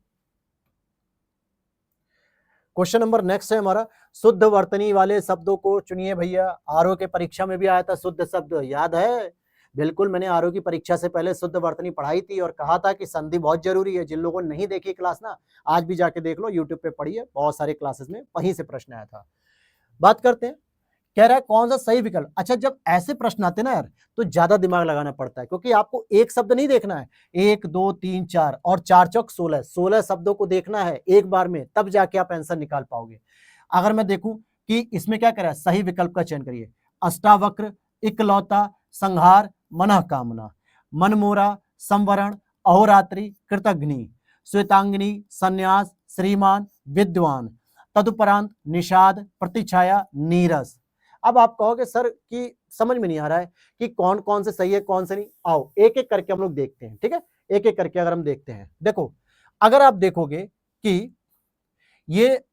Speaker 1: क्वेश्चन नंबर नेक्स्ट है हमारा, शुद्ध वर्तनी वाले शब्दों को चुनिए भैया। आरओ के परीक्षा में भी आया था शुद्ध शब्द, याद है? बिल्कुल, मैंने आरओ की परीक्षा से पहले शुद्ध वर्तनी पढ़ाई थी और कहा था कि संधि बहुत जरूरी है। जिन लोगों ने नहीं देखी क्लास ना, आज भी जाके देख लो, यूट्यूब पे पढ़िए, बहुत सारे क्लासेस में वहीं से प्रश्न आया था। बात करते हैं, कह रहा है कौन सा सही विकल्प। अच्छा, जब ऐसे प्रश्न आते हैं ना यार तो ज्यादा दिमाग लगाना पड़ता है, क्योंकि आपको एक शब्द नहीं देखना है, 1 2 3 4 और 4 चौक 16, 16 शब्दों को देखना है एक बार में, तब जाके आप आंसर निकाल पाओगे। अगर मैं देखूं कि इसमें क्या करा है, सही विकल्प का चयन करिए। अष्टावक्र, इकलौता, संहार, मनः कामना, मनमोरा, संवरण, अहोरात्रि, कृतघ्नि, श्वेतांगिनी, संन्यास, श्रीमान, विद्वान, तदुपरांत निषाद, प्रतिछाया, नीरस। अब आप कहोगे सर कि समझ में नहीं आ रहा है कि कौन कौन से सही है कौन से नहीं। आओ एक एक करके हम लोग देखते हैं। ठीक है, एक एक करके अगर हम देखते हैं, देखो अगर आप देखोगे कि ये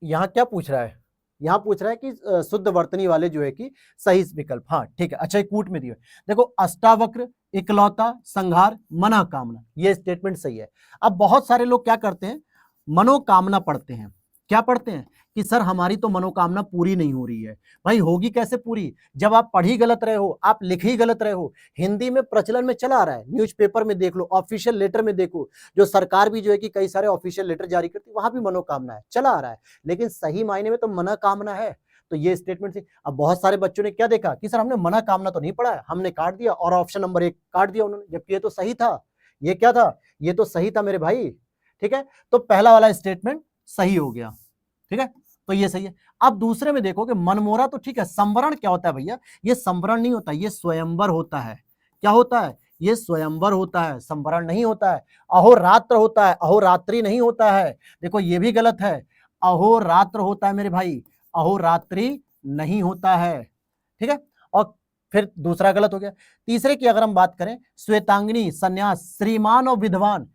Speaker 1: यहां क्या पूछ रहा है, यहां पूछ रहा है कि शुद्ध वर्तनी वाले जो है कि सही विकल्प। हाँ ठीक है, अच्छा एक कूट में दिए, देखो अष्टावक्र, इकलौता, संहार, मना कामना, ये स्टेटमेंट सही है। अब बहुत सारे लोग क्या करते हैं, मनोकामना पढ़ते हैं, क्या पढ़ते हैं कि सर हमारी तो मनोकामना पूरी नहीं हो रही है। भाई होगी कैसे पूरी, जब आप पढ़ ही गलत रहे हो, आप लिख ही गलत रहे हो। हिंदी में प्रचलन में चला आ रहा है, न्यूज़पेपर में देख लो, ऑफिशियल लेटर में देखो, जो सरकार भी जो है कि कई सारे ऑफिशियल लेटर जारी करती है, वहां भी मनोकामना है, चला आ रहा है। लेकिन सही मायने में तो मनोकामना है। तो ये स्टेटमेंट थी। अब बहुत सारे बच्चों ने क्या देखा कि सर हमने मनोकामना तो नहीं पढ़ा है, हमने काट दिया और ऑप्शन नंबर 1 काट दिया उन्होंने, जबकि ये तो सही था। ये क्या था, ये तो सही था मेरे भाई। ठीक है, तो पहला वाला स्टेटमेंट सही हो गया। ठीक है, तो ये सही है। अब दूसरे में देखो कि मनमोरा तो ठीक है, संवरण क्या होता है भैया, ये संवरण नहीं होता, ये स्वयंवर होता है। क्या होता है, ये स्वयंवर होता है, संवरण नहीं होता है। अहोरात्र होता है, अहोरात्रि नहीं होता है। देखो ये भी गलत है, अहोरात्र होता है मेरे भाई, अहोरात्रि नहीं होता है। ठीक है, और फिर दूसरा गलत हो गया। तीसरे की अगर हम बात करें, श्वेतांगिनी, सन्यास, श्रीमान और विद्वान,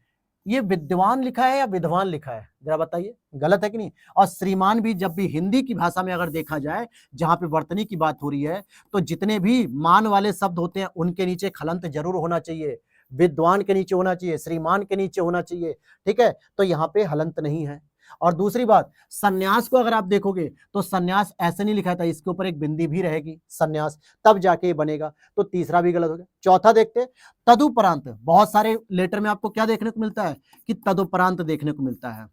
Speaker 1: ये विद्वान लिखा है या विद्वान लिखा है, जरा बताइए, गलत है कि नहीं। और श्रीमान भी जब भी हिंदी की भाषा में अगर देखा जाए, जहां पे वर्तनी की बात हो रही है, तो जितने भी मान वाले शब्द होते हैं उनके नीचे खलंत जरूर होना चाहिए। विद्वान के नीचे होना चाहिए, श्रीमान के नीचे होना चाहिए। ठीक है, तो यहाँ पे हलंत नहीं है। और दूसरी बात, सन्यास को अगर आप देखोगे तो सन्यास ऐसे नहीं लिखा था, इसके ऊपर एक बिंदी भी रहेगी, सन्यास, तब जाके ये बनेगा। तो तीसरा भी गलत हो गया। चौथा देखते हैं, तदुपरांत। बहुत सारे लेटर में आपको क्या देखने को मिलता है कि तदुपरांत देखने को मिलता है।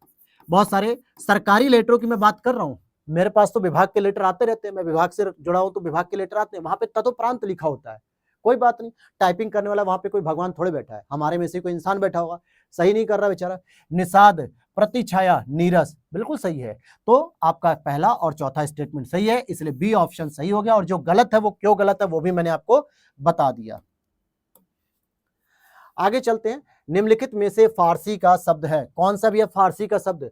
Speaker 1: बहुत सारे सरकारी लेटरों की मैं बात कर रहा हूं, मेरे पास तो विभाग के लेटर आते रहते हैं, मैं विभाग से जुड़ा हूं तो विभाग के लेटर आते हैं, वहां पे तदुपरांत लिखा होता है। कोई बात नहीं, टाइपिंग करने वाला वहां पे कोई भगवान थोड़े बैठा है, हमारे में से कोई इंसान बैठा होगा, सही नहीं कर रहा बेचारा। निषाद, प्रतिछाया, नीरस, बिल्कुल सही है। तो आपका पहला और चौथा स्टेटमेंट सही है, इसलिए बी ऑप्शन सही हो गया। और जो गलत है वो क्यों गलत है वो भी मैंने आपको बता दिया। आगे चलते हैं, निम्नलिखित में से फारसी का शब्द है, कौन सा भी है फारसी का शब्द,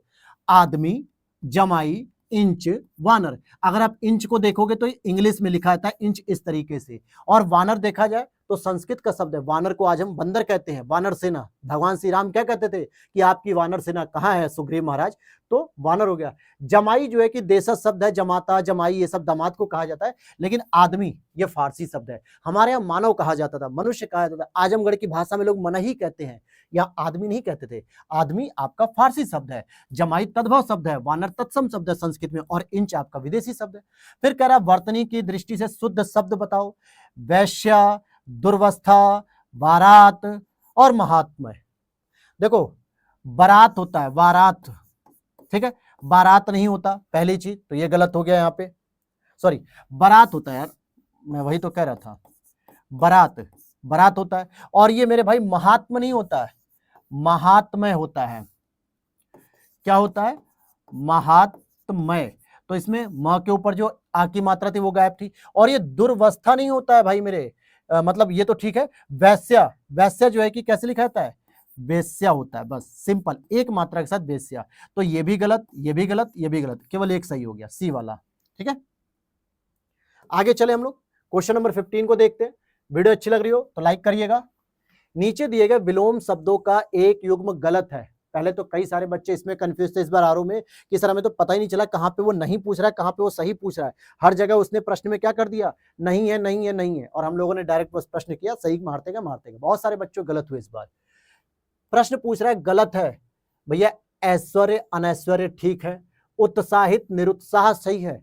Speaker 1: आदमी, जमाई, इंच, वानर। अगर आप इंच को देखोगे तो इंग्लिश में लिखा था इंच इस तरीके से, और वानर देखा जाए तो संस्कृत का शब्द है। वानर को आज हम बंदर कहते हैं, वानर सेना। भगवान श्री राम क्या कहते थे कि आपकी वानर सेना कहाँ है सुग्रीव महाराज, तो वानर हो गया। जमाई जो है कि देशज शब्द है, जमाता, जमाई, ये सब दामाद को कहा जाता है। लेकिन आदमी ये फारसी शब्द है, हमारे यहाँ मानव कहा जाता था, मनुष्य कहा जाता था। आजमगढ़ की भाषा में लोग मन ही कहते हैं, या आदमी नहीं कहते थे। आदमी आपका फारसी शब्द है, जमाई तद्भव शब्द है, वानर तत्सम शब्द है संस्कृत में, और इंच आपका विदेशी शब्द है। फिर कह रहा वर्तनी की दृष्टि से शुद्ध शब्द बताओ। वैश्या, दुर्वस्था, बारात और महात्म्य। देखो बारात होता है, बारात, ठीक है, बारात नहीं होता पहली चीज, तो ये गलत हो गया यहाँ पे, सॉरी, बारात होता है यार, मैं वही तो कह रहा था, बारात, बारात होता है। और ये मेरे भाई महात्मा नहीं होता है, महात्मय होता है। क्या होता है, महात्मय। तो इसमें म के ऊपर जो आ की मात्रा थी वो गायब थी। और ये दुर्वस्था नहीं होता है भाई मेरे, मतलब ये तो ठीक है। वैश्या, वैश्या जो है कि कैसे लिखा जाता है, वेश्या होता है, बस सिंपल एक मात्रा के साथ वेश्या। तो ये भी गलत, ये भी गलत, ये भी गलत, केवल एक सही हो गया, सी वाला। ठीक है, आगे चले हम लोग क्वेश्चन नंबर 15 को देखते हैं। वीडियो अच्छी लग रही हो तो लाइक करिएगा। नीचे दिए गए विलोम शब्दों का एक युग्म गलत है। पहले तो कई सारे बच्चे इसमें कंफ्यूज थे इस बार आरओ में कि सर हमें तो पता ही नहीं चला कहाँ पे वो नहीं पूछ रहा है, कहाँ पे वो सही पूछ रहा है। हर जगह उसने प्रश्न में क्या कर दिया, नहीं है, नहीं है, नहीं है, और हम लोगों ने डायरेक्ट प्रश्न किया, सही मारते गए मारते गए। बहुत सारे बच्चों गलत हुए इस बार। प्रश्न पूछ रहा है गलत है भैया, ऐश्वर्य अनैश्वर्य ठीक है, उत्साहित निरुत्साह सही है।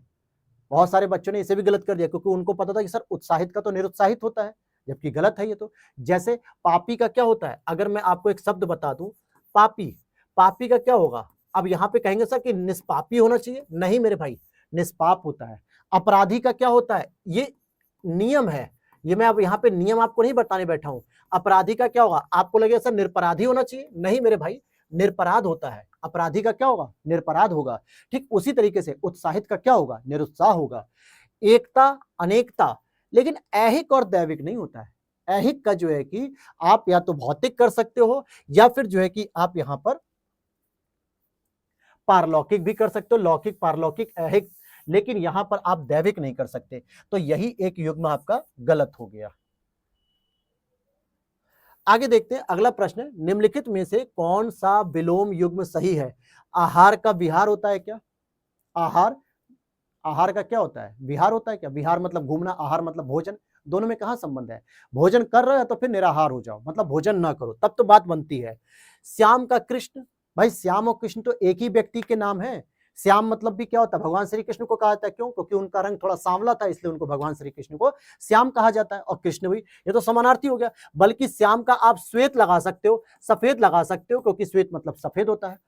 Speaker 1: बहुत सारे बच्चों ने इसे भी गलत कर दिया क्योंकि उनको पता था कि सर उत्साहित का तो निरुत्साहित होता है, जबकि गलत है ये तो। जैसे पापी का क्या होता है, अगर मैं आपको एक शब्द बता दूं, पापी, पापी का क्या होगा। अब यहाँ पे कहेंगे सर कि निष्पापी होना चाहिए, नहीं मेरे भाई, निष्पाप होता है। अपराधी का क्या होता है, ये नियम है, ये मैं अब यहाँ पे नियम आपको नहीं बताने बैठा हूं। अपराधी का क्या होगा, आपको लगेगा सर निरपराधी होना चाहिए, नहीं मेरे भाई, निरपराध होता है। अपराधी का क्या होगा, निरपराध होगा। ठीक उसी तरीके से उत्साहित का क्या होगा, निरुत्साह होगा। एकता, अनेकता, लेकिन ऐहिक और दैविक नहीं होता है। ऐहिक का जो है कि आप या तो भौतिक कर सकते हो, या फिर जो है कि आप यहां पर पारलौकिक भी कर सकते हो, लौकिक, पारलौकिक, ऐहिक, लेकिन यहां पर आप दैविक नहीं कर सकते। तो यही एक युग्म आपका गलत हो गया। आगे देखते हैं अगला प्रश्न, निम्नलिखित में से कौन सा विलोम युग्म सही है। आहार का विहार होता है क्या, आहार, आहार का क्या होता है, विहार होता है क्या। विहार मतलब घूमना, आहार मतलब भोजन, दोनों में कहां संबंध है। भोजन कर रहे हो तो फिर निराहार हो जाओ, मतलब भोजन ना करो, तब तो बात बनती है। श्याम का कृष्ण, भाई श्याम और कृष्ण तो एक ही व्यक्ति के नाम है, श्याम मतलब भी क्या होता है, भगवान श्री कृष्ण को कहा जाता है। क्यों? क्योंकि उनका रंग थोड़ा सांवला था, इसलिए उनको भगवान श्री कृष्ण को श्याम कहा जाता है। और कृष्ण भी, ये तो समानार्थी हो गया। बल्कि श्याम का आप श्वेत लगा सकते हो, सफेद लगा सकते हो, क्योंकि श्वेत मतलब सफेद होता है।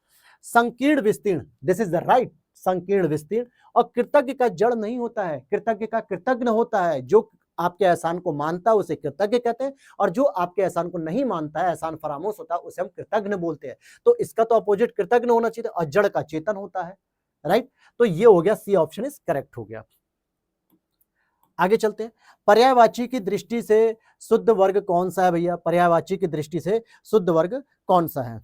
Speaker 1: संकीर्ण विस्तीर्ण, दिस इज द राइट, संकीर्ण विस्तीर्ण। और कृतज्ञ का जड़ नहीं होता है, कृतज्ञ का कृतज्ञ होता है। जो आपके एहसान को मानता है उसे कृतज्ञ कहते हैं, और जो आपके एहसान को नहीं मानता है, एहसान फरामोश होता है, उसे हम कृतज्ञ बोलते हैं। तो इसका तो अपोजिट कृतज्ञ होना चाहिए, और जड़ का चेतन होता है, राइट। तो ये हो गया, सी ऑप्शन इज करेक्ट हो गया। आगे चलते हैं। पर्यायवाची की दृष्टि से शुद्ध वर्ग कौन सा है भैया? पर्यायवाची की दृष्टि से शुद्ध वर्ग कौन सा है?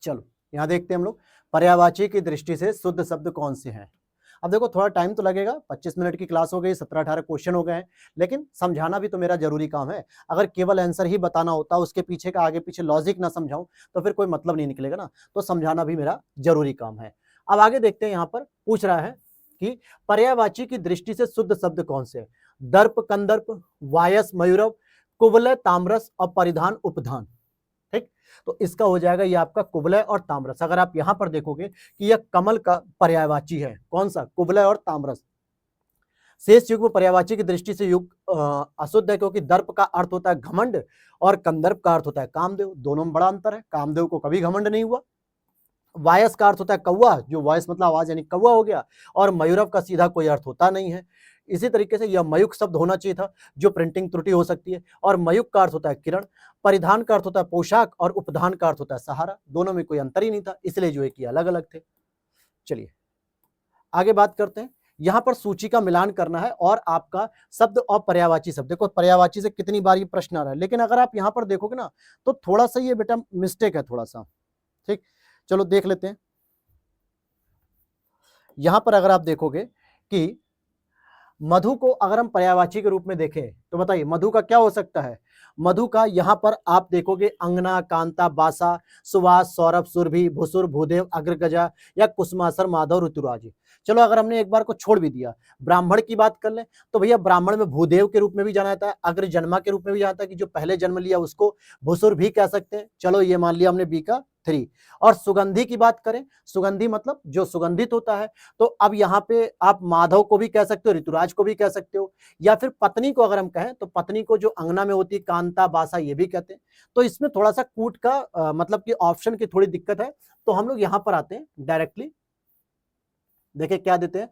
Speaker 1: चलो यहां देखते हैं हम लोग, पर्यायवाची की दृष्टि से शुद्ध शब्द कौन से हैं। अब देखो थोड़ा टाइम तो लगेगा, 25 मिनट की क्लास हो गई, 17-18 क्वेश्चन हो गए हैं, लेकिन समझाना भी तो मेरा जरूरी काम है। अगर केवल आंसर ही बताना होता, उसके पीछे का आगे पीछे लॉजिक ना समझाऊं, तो फिर कोई मतलब नहीं निकलेगा ना। तो समझाना भी मेरा जरूरी काम है। अब आगे देखते हैं, यहाँ पर पूछ रहा है कि पर्यायवाची की दृष्टि से शुद्ध शब्द कौन से हैं। दर्प कंदर्प, वायस मयूरव, कुवलय ताम्रस और परिधान उपधान। ठीक, तो इसका हो जाएगा ये आपका कुवलय और ताम्रस। अगर आप यहां पर देखोगे कि यह कमल का पर्यायवाची है, कौन सा? कुवलय और ताम्रस। शेष युग्म पर्यायवाची की दृष्टि से युग अशुद्ध है, क्योंकि दर्प का अर्थ होता है घमंड और कंदर्प का अर्थ होता है कामदेव। दोनों में बड़ा अंतर है, कामदेव को कभी घमंड नहीं हुआ। वायस का अर्थ होता है कौवा, जो वॉइस मतलब आवाज यानी कौवा हो गया, और मयूरव का सीधा कोई अर्थ होता नहीं है। इसी तरीके से यह मयुक शब्द होना चाहिए था, जो प्रिंटिंग त्रुटि हो सकती है। और मयुक का अर्थ होता है किरण, परिधान का अर्थ होता है पोशाक, और उपधान का अर्थ होता है सहारा। दोनों में कोई अंतर ही नहीं था, इसलिए जो है कि अलग अलग थे। चलिए आगे बात करते हैं। यहां पर सूची का मिलान करना है, और आपका शब्द और पर्यायवाची शब्द। देखो पर्यायवाची से कितनी बार ये प्रश्न आ रहा है, लेकिन अगर आप यहां पर देखोगे ना, तो थोड़ा सा ये बेटा मिस्टेक है, थोड़ा सा। ठीक, चलो देख लेते हैं। यहां पर अगर आप देखोगे कि मधु को अगर हम पर्यायवाची के रूप में देखें, तो बताइए मधु का क्या हो सकता है? मधु का यहां पर आप देखोगे अंगना, कांता, बासा, सुवास, सौरभ, सुरभि, भुसुर, भूदेव, अग्रगजा या कुसुमासर, माधव, ऋतुराज। चलो अगर हमने एक बार को छोड़ भी दिया, ब्राह्मण की बात कर लें, तो भैया ब्राह्मण में भूदेव के रूप में भी जाना जाता है, अग्र जन्मा के रूप में भी जाना जाता है, कि जो पहले जन्म लिया उसको भुसुर भी कह सकते हैं। चलो ये मान लिया हमने बी का 3। और सुगंधी की बात करें, सुगंधी मतलब जो सुगंधित होता है, तो अब यहाँ पे आप माधव को भी कह सकते हो, ऋतुराज को भी कह सकते हो, या फिर पत्नी को अगर हम कहें, तो पत्नी को जो अंगना में होती है, कांता, बासा, ये भी कहते हैं। तो इसमें थोड़ा सा कूट का मतलब कि ऑप्शन की थोड़ी दिक्कत है। तो हम लोग यहाँ पर आते हैं डायरेक्टली, देखिए क्या देते हैं।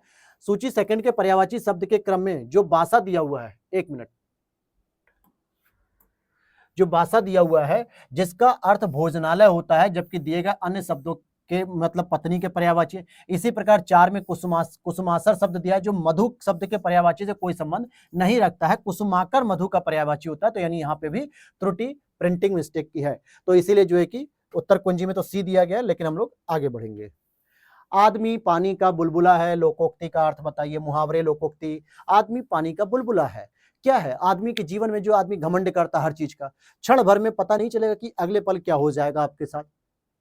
Speaker 1: सूची सेकंड के पर्यायवाची शब्द के क्रम में जो बासा दिया हुआ है, 1 मिनट, जो बासा दिया हुआ है जिसका अर्थ भोजनालय होता है, जबकि दिए गए अन्य शब्दों के मतलब पत्नी के पर्यायवाची। इसी प्रकार 4 में कुसुमासर शब्द दिया है, जो मधु शब्द के पर्यायवाची से कोई संबंध नहीं रखता है, कुसुमाकर मधु का पर्यायवाची होता है। तो यानी यहाँ पे भी त्रुटि प्रिंटिंग मिस्टेक की है। तो इसीलिए जो है कि उत्तर कुंजी में तो सी दिया गया है, लेकिन हम लोग आगे बढ़ेंगे। आदमी पानी का बुलबुला है, लोकोक्ति का अर्थ बताइए। मुहावरे, लोकोक्ति। आदमी पानी का बुलबुला है, क्या है? आदमी के जीवन में जो आदमी घमंड करता है हर चीज का, क्षण भर में पता नहीं चलेगा कि अगले पल क्या हो जाएगा आपके साथ,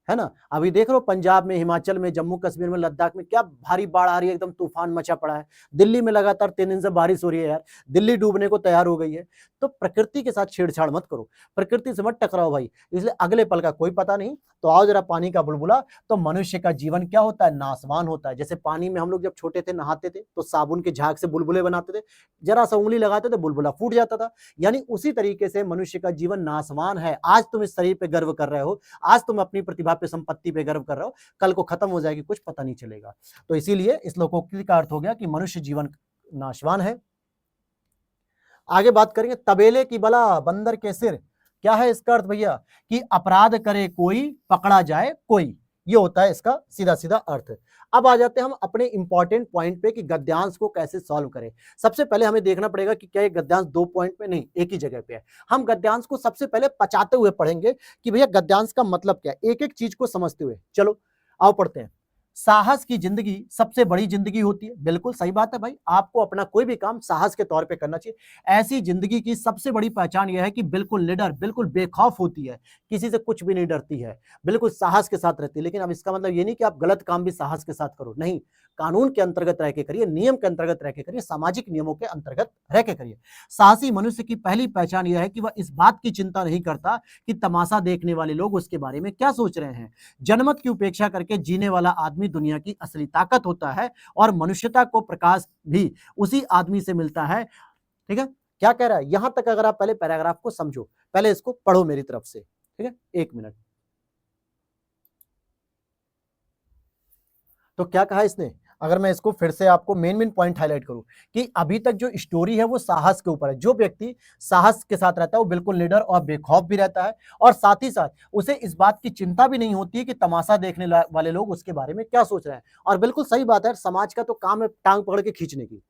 Speaker 1: है ना। अभी देख रहे हो पंजाब में, हिमाचल में, जम्मू कश्मीर में, लद्दाख में क्या भारी बाढ़ आ रही है, एकदम तूफान मचा पड़ा है। दिल्ली में लगातार 3 दिन से बारिश हो रही है यार, दिल्ली डूबने को तैयार हो गई है। तो प्रकृति के साथ छेड़छाड़ मत करो, प्रकृति से मत टकराओ भाई, इसलिए अगले पल का कोई पता नहीं। तो आओ जरा पानी का बुलबुला। तो मनुष्य का जीवन क्या होता है? नासवान होता है। जैसे पानी में हम लोग जब छोटे थे नहाते थे, तो साबुन के झाग से बुलबुले बनाते थे, जरा सा उंगली लगाते थे बुलबुला फूट जाता था। यानी उसी तरीके से मनुष्य का जीवन नासवान है। आज तुम इस शरीर पे गर्व कर रहे हो, आज तुम अपनी प्रतिभा पे, संपत्ति पे गर्व कर रहे हो, कल को खत्म हो जाएगी, कुछ पता नहीं चलेगा। तो इसीलिए इस लोकोक्ति का अर्थ हो गया कि मनुष्य जीवन नाशवान है। आगे बात करेंगे, तबेले की बला बंदर के सिर। क्या है इसका अर्थ भैया? कि अपराध करे कोई, पकड़ा जाए कोई। ये होता है इसका सीधा सीधा अर्थ। अब आ जाते हैं हम अपने इंपॉर्टेंट पॉइंट पे कि गद्यांश को कैसे सॉल्व करें। सबसे पहले हमें देखना पड़ेगा कि क्या ये गद्यांश 2 पॉइंट पे नहीं, एक ही जगह पे है। हम गद्यांश को सबसे पहले पचाते हुए पढ़ेंगे कि भैया गद्यांश का मतलब क्या है, एक एक चीज को समझते हुए। चलो आओ पढ़ते हैं। साहस की जिंदगी सबसे बड़ी जिंदगी होती है। बिल्कुल सही बात है भाई, आपको अपना कोई भी काम साहस के तौर पे करना चाहिए। ऐसी जिंदगी की सबसे बड़ी पहचान यह है कि बिल्कुल निडर, बिल्कुल बेखौफ होती है, किसी से कुछ भी नहीं डरती है, बिल्कुल साहस के साथ रहती है। लेकिन अब इसका मतलब ये नहीं कि आप गलत काम भी साहस के साथ करो, नहीं। कानून के अंतर्गत रह के करिए, नियम के अंतर्गत रह के करिए, सामाजिक नियमों के अंतर्गत रह के करिए। साहसी मनुष्य की पहली पहचान यह है कि वह इस बात की चिंता नहीं करता कि तमाशा देखने वाले लोग उसके बारे में क्या सोच रहे हैं। जनमत की उपेक्षा करके जीने वाला आदमी दुनिया की असली ताकत होता है और मनुष्यता को प्रकाश भी उसी आदमी से मिलता है। ठीक है, क्या कह रहा है यहां तक? अगर आप पहले पैराग्राफ को समझो, पहले इसको पढ़ो मेरी तरफ से। ठीक है, 1 मिनट। तो क्या कहा इसने? अगर मैं इसको फिर से आपको मेन पॉइंट हाईलाइट करूं कि अभी तक जो स्टोरी है वो साहस के ऊपर है। जो व्यक्ति साहस के साथ रहता है वो बिल्कुल निडर और बेखौफ भी रहता है, और साथ ही साथ उसे इस बात की चिंता भी नहीं होती है कि तमाशा देखने वाले लोग उसके बारे में क्या सोच रहे हैं। और बिल्कुल सही बात है, समाज का तो काम है टांग पकड़ के खींचने की।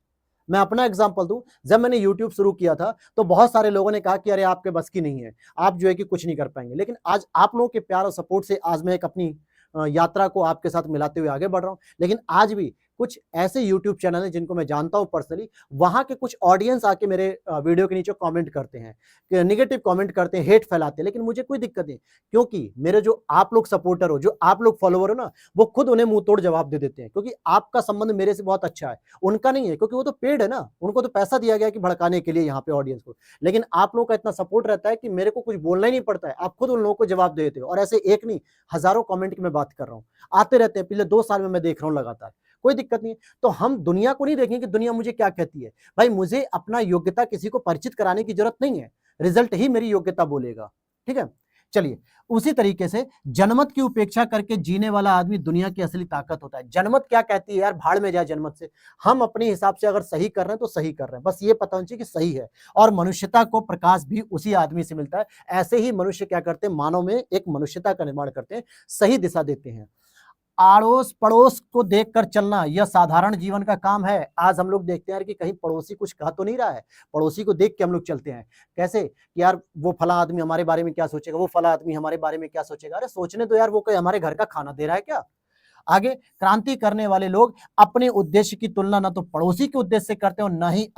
Speaker 1: मैं अपना एग्जांपल दूं, जब मैंने यूट्यूब शुरू किया था तो बहुत सारे लोगों ने कहा कि अरे आपके बस की नहीं है, आप जो है कि कुछ नहीं कर पाएंगे। लेकिन आज आप लोगों के प्यार और सपोर्ट से आज मैं एक अपनी यात्रा को आपके साथ मिलाते हुए आगे बढ़ रहा हूं। लेकिन आज भी कुछ ऐसे यूट्यूब चैनल हैं जिनको मैं जानता हूं पर्सनली, वहां के कुछ ऑडियंस आके मेरे वीडियो के नीचे कमेंट करते हैं, नेगेटिव कमेंट करते हैं, हेट फैलाते हैं। लेकिन मुझे कोई दिक्कत नहीं, क्योंकि मेरे जो आप लोग सपोर्टर हो, जो आप लोग फॉलोवर हो ना, वो खुद उन्हें मुंह तोड़ जवाब दे देते हैं, क्योंकि आपका संबंध मेरे से बहुत अच्छा है, उनका नहीं है। क्योंकि वो तो पेड है ना, उनको तो पैसा दिया गया है कि भड़काने के लिए यहाँ पे ऑडियंस को। लेकिन आप लोगों का इतना सपोर्ट रहता है कि मेरे को कुछ बोलना ही नहीं पड़ता है, आप खुद उन लोगों को जवाब दे देते हो। और ऐसे एक नहीं, हजारों कमेंट की मैं बात कर रहा हूँ, आते रहते हैं। पिछले 2 साल में मैं देख रहा हूँ लगातार, कोई दिक्कत नहीं है। तो हम दुनिया को नहीं देखें कि दुनिया मुझे क्या कहती है। भाई मुझे अपना योग्यता किसी को परिचित कराने की जरूरत नहीं है, रिजल्ट ही मेरी योग्यता बोलेगा। ठीक है, चलिए। उसी तरीके से जनमत की उपेक्षा करके जीने वाला आदमी दुनिया की असली ताकत होता है। जनमत क्या कहती है यार, भाड़ में जाए जनमत से। हम अपने हिसाब से अगर सही कर रहे हैं तो सही कर रहे हैं, बस ये पता होना चाहिए कि सही है। और मनुष्यता को प्रकाश भी उसी आदमी से मिलता है। ऐसे ही मनुष्य क्या करते हैं, मानव में एक मनुष्यता का निर्माण करते हैं, सही दिशा देते हैं। आड़ोस पड़ोस को देखकर चलना यह साधारण जीवन का काम है। आज हम लोग देखते हैं कि कहीं पड़ोसी कुछ कह तो नहीं रहा है, पड़ोसी को देख के हम लोग चलते हैं। कैसे कि यार वो फला आदमी हमारे बारे में क्या सोचेगा, वो फला आदमी हमारे बारे में क्या सोचेगा। अरे सोचने तो यार, वो कोई हमारे घर का खाना दे रहा है क्या? आगे, क्रांति करने वाले लोग अपने उद्देश्य की तुलना ना तो पड़ोसी के उद्देश्य से करते हैं और ना ही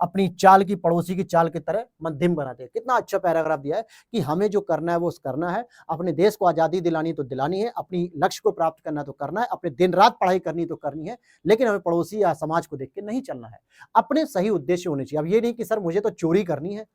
Speaker 1: अपनी चाल की पड़ोसी की चाल की तरह मध्यम बनाते हैं। कितना अच्छा पैराग्राफ दिया है कि हमें जो करना है वो करना है। अपने देश को आजादी दिलानी तो दिलानी है, अपनी लक्ष्य को प्राप्त करना तो करना है, अपने दिन रात पढ़ाई करनी तो करनी है। लेकिन हमें पड़ोसी या समाज को देख के नहीं चलना है। अपने सही उद्देश्य होने चाहिए। अब ये नहीं कि सर मुझे तो चोरी करनी है,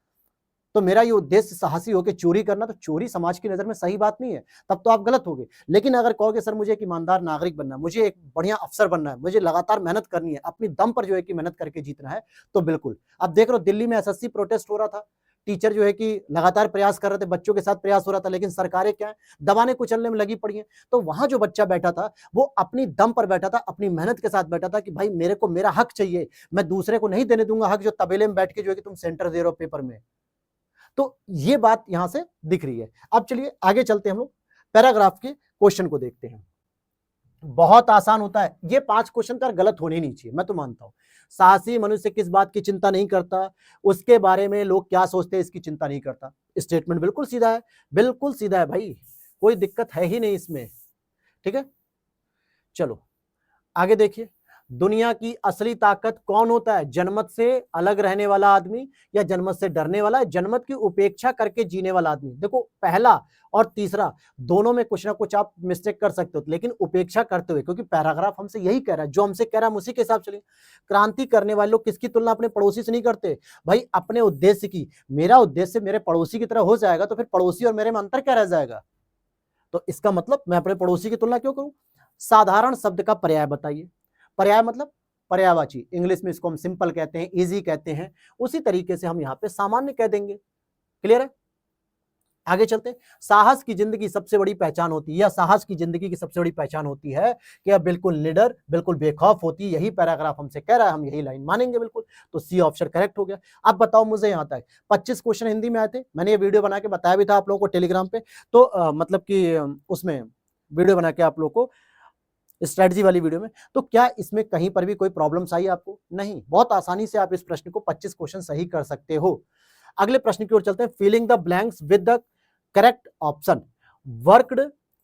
Speaker 1: तो मेरा ये उद्देश्य साहसी होकर चोरी करना, तो चोरी समाज की नजर में सही बात नहीं है, तब तो आप गलत होगे। लेकिन अगर कहोगे सर मुझे एक ईमानदार नागरिक बनना है, मुझे एक बढ़िया अफसर बनना है, मुझे लगातार मेहनत करनी है, अपनी दम पर जो है कि मेहनत करके जीतना है, तो बिल्कुल। अब देख रहे हो दिल्ली में एसएससी प्रोटेस्ट हो रहा था, टीचर जो है कि लगातार प्रयास कर रहे थे, बच्चों के साथ प्रयास हो रहा था, लेकिन सरकारें क्या है, दबाने कुचलने में लगी पड़ी हैं। तो वहां जो बच्चा बैठा था वो अपनी दम पर बैठा था, अपनी मेहनत के साथ बैठा था कि भाई मेरे को मेरा हक चाहिए, मैं दूसरे को नहीं देने दूंगा हक जो तबेले में बैठ के जो है कि तुम सेंटर दे रहे हो पेपर में। तो ये बात यहां से दिख रही है। अब चलिए आगे चलते हैं, हम लोग पैराग्राफ के क्वेश्चन को देखते हैं। बहुत आसान होता है ये 5 क्वेश्चन, तो गलत होने नहीं चाहिए, मैं तो मानता हूं। साहसी मनुष्य किस बात की चिंता नहीं करता, उसके बारे में लोग क्या सोचते हैं इसकी चिंता नहीं करता। स्टेटमेंट बिल्कुल सीधा है, बिल्कुल सीधा है भाई, कोई दिक्कत है ही नहीं इसमें। ठीक है, चलो आगे देखिए। दुनिया की असली ताकत कौन होता है, जनमत से अलग रहने वाला आदमी या जनमत से डरने वाला, जनमत की उपेक्षा करके जीने वाला आदमी। देखो पहला और तीसरा दोनों में कुछ ना कुछ आप मिस्टेक कर सकते हो, लेकिन उपेक्षा करते हुए, क्योंकि पैराग्राफ हमसे यही कह रहा है, जो हमसे कह रहा है हम उसी के हिसाब चलिए। क्रांति करने वाले लोग किसकी तुलना अपने पड़ोसी से नहीं करते भाई, अपने उद्देश्य की। मेरा उद्देश्य मेरे पड़ोसी की तरह हो जाएगा तो फिर पड़ोसी और मेरे में अंतर क्या रह जाएगा? तो इसका मतलब मैं अपने पड़ोसी की तुलना क्यों करूं? साधारण शब्द का पर्याय बताइए। पर्याय मतलब पर्यायवाची, इंग्लिश में इसको हम सिंपल कहते हैं, इजी कहते हैं। उसी तरीके से हम यहाँ पे सामान्य कह देंगे। क्लियर है? आगे चलते। साहस की जिंदगी सबसे बड़ी पहचान होती है, या साहस की जिंदगी की सबसे बड़ी पहचान होती है कि अब बिल्कुल निडर, बिल्कुल बेखौफ होती है। यही पैराग्राफ हमसे कह रहा है, हम यही लाइन मानेंगे बिल्कुल। तो सी ऑप्शन करेक्ट हो गया। अब बताओ मुझे, यहाँ तक 25 क्वेश्चन हिंदी में आए थे, मैंने ये वीडियो बना के बताया भी था आप लोगों को टेलीग्राम पे। तो मतलब कि उसमें वीडियो बना के आप लोगों को, स्ट्रेटजी वाली वीडियो में। तो क्या इसमें कहीं पर भी कोई प्रॉब्लम्स आई आपको? नहीं, बहुत आसानी से आप इस प्रश्न को 25 क्वेश्चन सही कर सकते हो। अगले प्रश्न की ओर चलते हैं। Filling the blanks with the correct option. Worked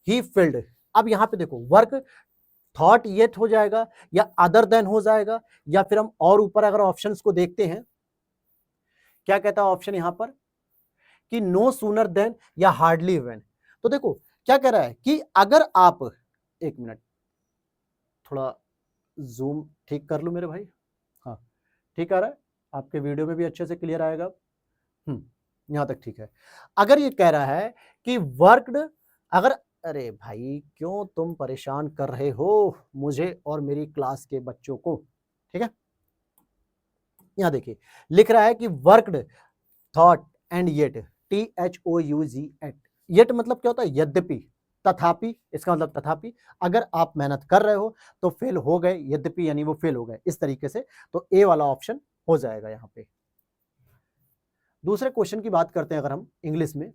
Speaker 1: he filled. अब यहां पे देखो, वर्क थॉट येट हो जाएगा या अदर देन हो जाएगा, या फिर हम और ऊपर अगर ऑप्शंस को देखते हैं, क्या कहता है ऑप्शन यहां पर कि नो सूनर देन या हार्डली व्हेन। तो देखो क्या कह रहा है कि अगर आप, एक मिनट, थोड़ा जूम ठीक कर लूँ मेरे भाई? हाँ, ठीक आ रहा है? आपके वीडियो में भी अच्छे से क्लियर आएगा? यहाँ तक ठीक है। अगर ये कह रहा है कि वर्कड, अगर, अरे भाई क्यों तुम परेशान कर रहे हो मुझे और मेरी क्लास के बच्चों को, ठीक है? यहाँ देखिए लिख रहा है कि worked thought and yet, THOUGH, yet मतलब क्या होता है? यद्यपि, तथापि, इसका मतलब तथापि, अगर आप मेहनत कर रहे हो तो फेल हो गए, यद्यपि यानी वो फेल हो गए, इस तरीके से, तो ए वाला ऑप्शन हो जाएगा यहाँ पे। दूसरे क्वेश्चन की बात करते हैं अगर हम इंग्लिश में,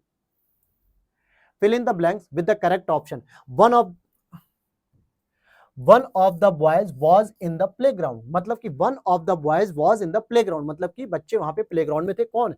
Speaker 1: fill in the blanks with the correct option. One of the boys was in the playground, मतलब कि one of the boys was in the playground, मतलब कि बच्चे वहां पे प्लेग्राउंड में थे। कौन?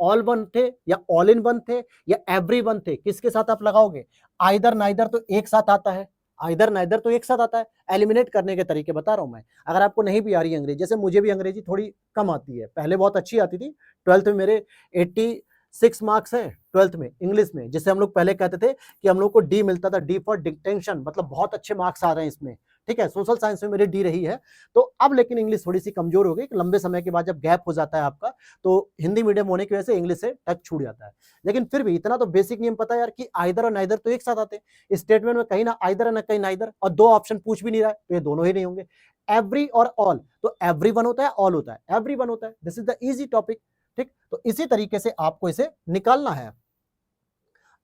Speaker 1: ऑल वन थे या ऑल इन वन थे या एवरी वन थे? किसके साथ आप लगाओगे? आइदर नाइदर तो एक साथ आता है, आइदर नाइदर तो एक साथ आता है। एलिमिनेट करने के तरीके बता रहा हूं मैं। अगर आपको नहीं भी आ रही है अंग्रेजी, जैसे मुझे भी अंग्रेजी थोड़ी कम आती है, पहले बहुत अच्छी आती थी, 12th में मेरे 86 मार्क्स हैं 12th में इंग्लिश में, जिससे हम लोग पहले कहते थे कि हम लोग को डी मिलता था, डी फॉर डिक्टेंशन, मतलब बहुत अच्छे मार्क्स आ रहे हैं इसमें, ठीक है। सोशल साइंस में मेरी डी रही है। तो अब लेकिन इंग्लिश थोड़ी सी कमजोर हो गई, लंबे समय के बाद जब गैप हो जाता है आपका, तो हिंदी मीडियम होने की वजह से इंग्लिश से टच छूट जाता है। लेकिन फिर भी इतना तो बेसिक नियम पता है यार कि आइदर और नाइदर तो एक साथ आते हैं। स्टेटमेंट में कहीं ना आइदर है ना कहीं नाइदर, और दो ऑप्शन पूछ भी नहीं रहा है, तो ये दोनों ही नहीं होंगे। एवरी और ऑल, तो एवरी वन होता है, ऑल होता है, एवरी वन होता है। This is the easy topic, ठीक। तो इसी तरीके से आपको इसे निकालना है।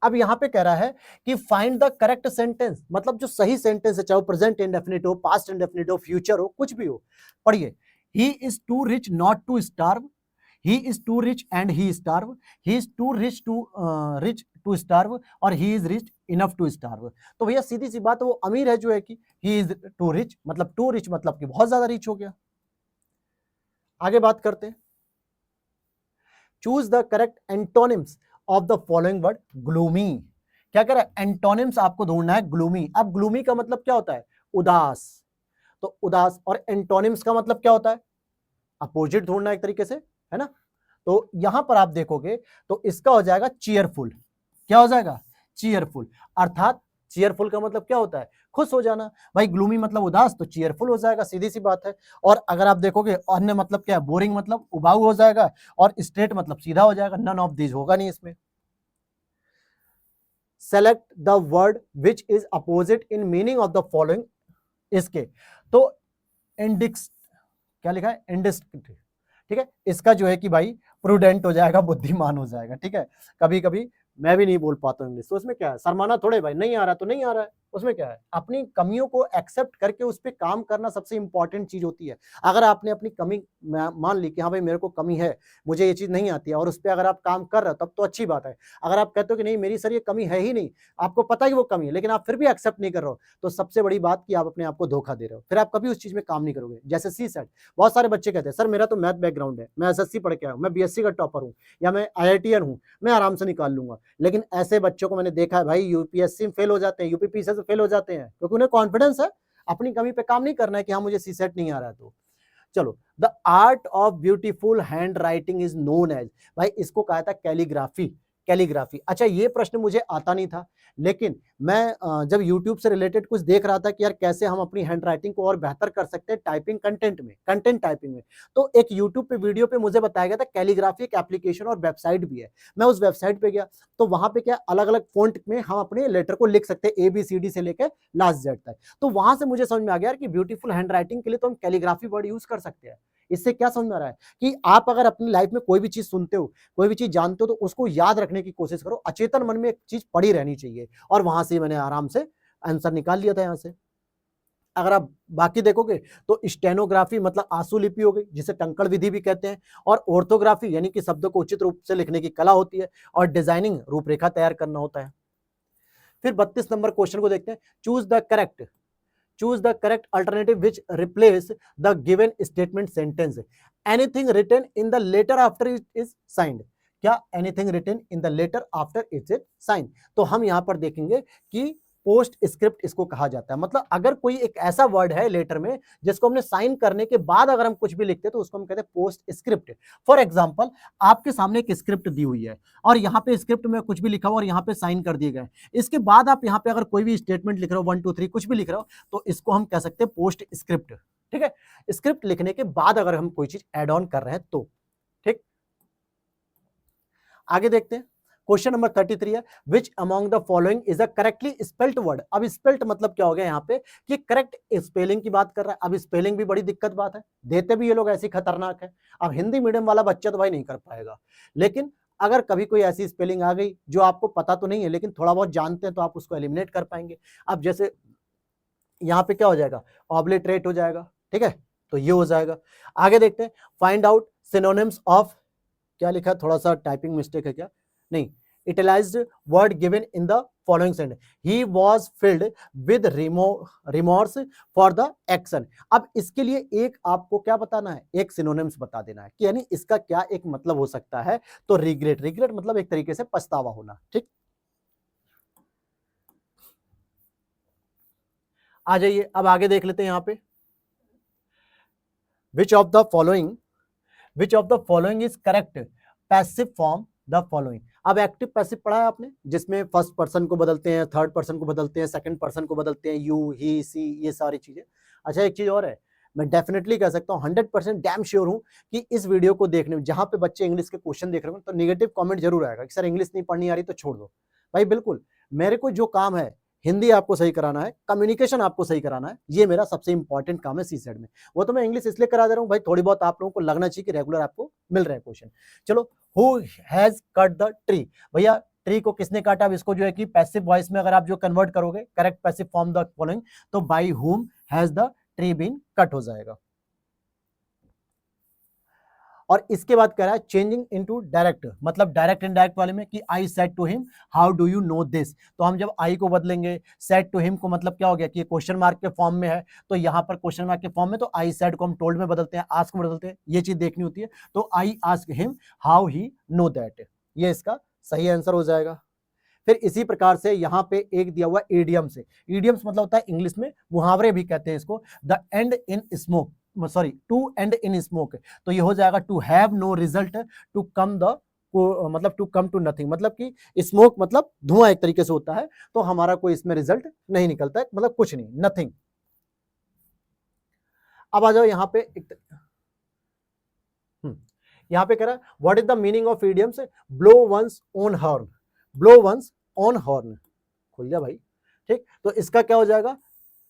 Speaker 1: अब यहां पे कह रहा है कि फाइंड द करेक्ट सेंटेंस, मतलब जो सही सेंटेंस है, चाहे वो प्रेजेंट इंडेफिनिट हो, पास्ट इंडेफिनिट हो, फ्यूचर हो, कुछ भी हो। पढ़िए, he is too rich not to starve, he is too rich and he starve, he is too rich to starve, और he is rich enough to starve. तो भैया सीधी सी बात है, वो अमीर है जो है कि ही इज टू रिच, मतलब टू रिच मतलब कि बहुत ज्यादा रिच हो गया। आगे बात करते हैं, choose the correct antonyms of the following word. Gloomy, क्या कह रहा है? एंटोनिम्स आपको ढूंढना है ग्लूमी। अब ग्लूमी का मतलब क्या होता है? उदास। तो उदास, और एंटोनिम्स का मतलब क्या होता है? अपोजिट ढूंढना एक तरीके से, है ना। तो यहां पर आप देखोगे तो इसका हो जाएगा चीयरफुल। क्या हो जाएगा? चीयरफुल। अर्थात चीयरफुल का मतलब क्या होता है? खुश हो जाना। भाई ग्लूमी मतलब उदास, तो चीयरफुल हो जाएगा, सीधी सी बात है। और अगर आप देखोगे अन्य मतलब क्या है? बोरिंग मतलब उबाऊ हो जाएगा, और स्ट्रेट मतलब सीधा हो जाएगा। नन ऑफ दीज होगा नहीं इसमें। Select the word which is opposite in meaning of the following. इसके तो इंडिक्स, क्या लिखा है? इंडिस्क्रिप्टिव, ठीक है। इसका जो है कि भाई प्रूडेंट हो जाएगा, बुद्धिमान हो जाएगा, ठीक है। कभी कभी मैं भी नहीं बोल पाता हूँ इंग्लिश, तो उसमें क्या है? शर्माना थोड़े भाई, नहीं आ रहा तो नहीं आ रहा है, उसमें क्या है? अपनी कमियों को एक्सेप्ट करके उस पर काम करना सबसे इंपॉर्टेंट चीज होती है। अगर आपने अपनी कमी मान ली कि हाँ भाई मेरे को कमी है, मुझे ये चीज नहीं आती है, और उस पर अगर आप काम कर रहे हो तब तो अच्छी बात है। अगर आप कहते हो कि नहीं मेरी सर ये कमी है ही नहीं, आपको पता है कि वो कमी है, लेकिन आप फिर भी एक्सेप्ट नहीं कर रहे हो, तो सबसे बड़ी बात कि आप अपने आप को धोखा दे रहे हो, फिर आप कभी उस चीज में काम नहीं करोगे। जैसे सी सेट, बहुत सारे बच्चे कहते हैं सर मेरा तो मैथ बैकग्राउंड है, मैं एसएससी पढ़ के आया हूं, मैं बीएससी का टॉपर हूं, या मैं आईआईटीएन हूं, मैं आराम से निकाल लूंगा। लेकिन ऐसे बच्चों को मैंने देखा है भाई, यूपीएससी में फेल हो जाते हैं, यूपीपीसी से फेल हो जाते हैं, क्योंकि उन्हें कॉन्फिडेंस है, अपनी कमी पे काम नहीं करना है कि हाँ मुझे सी सेट नहीं आ रहा है। तो चलो, the art of beautiful handwriting is known as, भाई इसको कहा था कैलीग्राफी। कैलीग्राफी, अच्छा ये प्रश्न मुझे आता नहीं था, लेकिन मैं जब YouTube से रिलेटेड कुछ देख रहा था कि यार कैसे हम अपनी हैंड राइटिंग को और बेहतर कर सकते हैं टाइपिंग कंटेंट में, कंटेंट टाइपिंग में, तो एक YouTube पे वीडियो पे मुझे बताया गया था कैलीग्राफी एक एप्लीकेशन और वेबसाइट भी है। मैं उस वेबसाइट पे गया, तो वहां पे क्या अलग अलग फॉन्ट में हम अपने लेटर को लिख सकते हैं, ABCD से लेकर लास्ट जेड तक। तो वहां से मुझे समझ में आ गया कि ब्यूटीफुल हैंड राइटिंग के लिए तो हम कैलीग्राफी वर्ड यूज कर सकते हैं। इससे क्या समझ में आ रहा है कि आप अगर अपनी लाइफ में कोई भी चीज सुनते हो, कोई भी चीज जानते हो, तो उसको याद रखने की कोशिश करो, अचेतन मन में एक चीज पड़ी रहनी चाहिए। और वहां से मैंने आराम से आंसर निकाल लिया था। यहां से अगर आप बाकी देखोगे तो स्टेनोग्राफी मतलब आंसू लिपि हो गई, जिसे टंकण विधि भी कहते हैं, और ऑर्थोग्राफी यानी कि शब्दों को उचित रूप से लिखने की कला होती है, और डिजाइनिंग रूपरेखा तैयार करना होता है। फिर 32 नंबर क्वेश्चन को देखते हैं, choose the correct alternative which replace the given statement sentence. Anything written in the letter after it is signed, क्या anything written in the letter after it is signed. तो हम यहां पर देखेंगे कि पोस्ट स्क्रिप्ट इसको कहा जाता है। मतलब अगर कोई एक ऐसा वर्ड है लेटर में जिसको हमने साइन करने के बाद अगर हम कुछ भी लिखते हैं तो उसको हम कहते हैं पोस्ट स्क्रिप्ट। फॉर एग्जांपल, आपके सामने एक स्क्रिप्ट दी हुई है और यहाँ पे स्क्रिप्ट में कुछ भी लिखा हुआ और यहाँ पे साइन कर दिए गए, इसके बाद आप यहाँ पे अगर कोई भी स्टेटमेंट लिख रहे हो 1 2 3 कुछ भी लिख रहे हो तो इसको हम कह सकते हैं पोस्ट स्क्रिप्ट। ठीक है, स्क्रिप्ट लिखने के बाद अगर हम कोई चीज एड ऑन कर रहे हैं तो। ठीक, आगे देखते हैं। क्वेश्चन नंबर 33 है, which among the following is a correctly spelt word. अब स्पेल्ट मतलब क्या हो गया यहाँ पे कि करेक्ट स्पेलिंग की बात कर रहा है। अब स्पेलिंग भी बड़ी दिक्कत बात है, देते भी ये लोग ऐसी खतरनाक है। अब हिंदी मीडियम वाला बच्चा तो भाई नहीं कर पाएगा, लेकिन अगर कभी कोई ऐसी स्पेलिंग आ गई जो आपको पता तो नहीं है लेकिन थोड़ा बहुत जानते हैं तो आप उसको एलिमिनेट कर पाएंगे। अब जैसे यहाँ पे क्या हो जाएगा, ऑब्लिटरेट हो जाएगा। ठीक है, तो ये हो जाएगा। आगे देखते हैं, फाइंड आउट सिनोनिम्स ऑफ, क्या लिखा है, थोड़ा सा टाइपिंग मिस्टेक है क्या, नहीं, italicised word given in the following sentence, he was filled with remorse for the action. अब इसके लिए एक आपको क्या बताना है, एक सिनोनिम्स बता देना है कि यानी इसका क्या एक मतलब हो सकता है। तो रिग्रेट, रिग्रेट मतलब एक तरीके से पछतावा होना। ठीक, आ जाइए अब आगे देख लेते हैं यहाँ पे, which of the following is correct passive form the following. अब एक्टिव पैसिव पढ़ा है आपने, जिसमें फर्स्ट पर्सन को बदलते हैं, थर्ड पर्सन को बदलते हैं, सेकंड पर्सन को बदलते हैं, यू ही सी, ये सारी चीजें। अच्छा, एक चीज और है, मैं डेफिनेटली कह सकता हूँ 100% डैम श्योर हूँ कि इस वीडियो को देखने में जहां पे बच्चे इंग्लिश के क्वेश्चन देख रहे हो तो निगेटिव कमेंट जरूर आएगा कि सर इंग्लिश नहीं पढ़नी आ रही तो छोड़ दो। भाई बिल्कुल, मेरे को जो काम है, हिंदी आपको सही कराना है, कम्युनिकेशन आपको सही कराना है, ये मेरा सबसे इंपॉर्टेंट काम है सी सेट में। वो तो मैं इंग्लिश इसलिए करा दे रहा हूँ भाई, थोड़ी बहुत आप लोगों को लगना चाहिए कि रेगुलर आपको मिल रहे हैं क्वेश्चन। चलो, who has cut the tree, भैया ट्री को किसने काटा। अब इसको जो है कि पैसिव वॉइस में अगर आप जो कन्वर्ट करोगे, correct passive form the following, तो by whom has the tree been cut हो जाएगा। और इसके बाद कह रहा है चेंजिंग इनटू डायरेक्ट, मतलब डायरेक्ट इनडायरेक्ट वाले में कि I said to him how do you know this. तो हम जब आई को बदलेंगे, सेड टू हिम को मतलब क्या हो गया कि ये क्वेश्चन मार्क के फॉर्म में है, तो यहाँ पर क्वेश्चन मार्क के फॉर्म में, तो आई सेड को हम टोल्ड में बदलते हैं, आस्क में बदलते हैं, ये चीज देखनी होती है। तो I ask him how he know that, ये इसका सही आंसर हो जाएगा। फिर इसी प्रकार से यहाँ पे एक दिया हुआ ईडियम्स है। ईडियम्स मतलब होता है इंग्लिश में मुहावरे भी कहते हैं इसको, the end in smoke, sorry to end in smoke, तो ये हो जाएगा to have no result, to come the, मतलब टू कम टू नथिंग, मतलब कि स्मोक मतलब धुआं एक तरीके से होता है, तो हमारा कोई इसमें रिजल्ट नहीं निकलता है, मतलब कुछ नहीं, नथिंग। अब आ जाओ यहाँ पे यहाँ पे कह रहा है what is the meaning of idioms, blow one's on horn, blow one's on horn, खुल जा भाई। ठीक, तो इसका क्या हो जाएगा,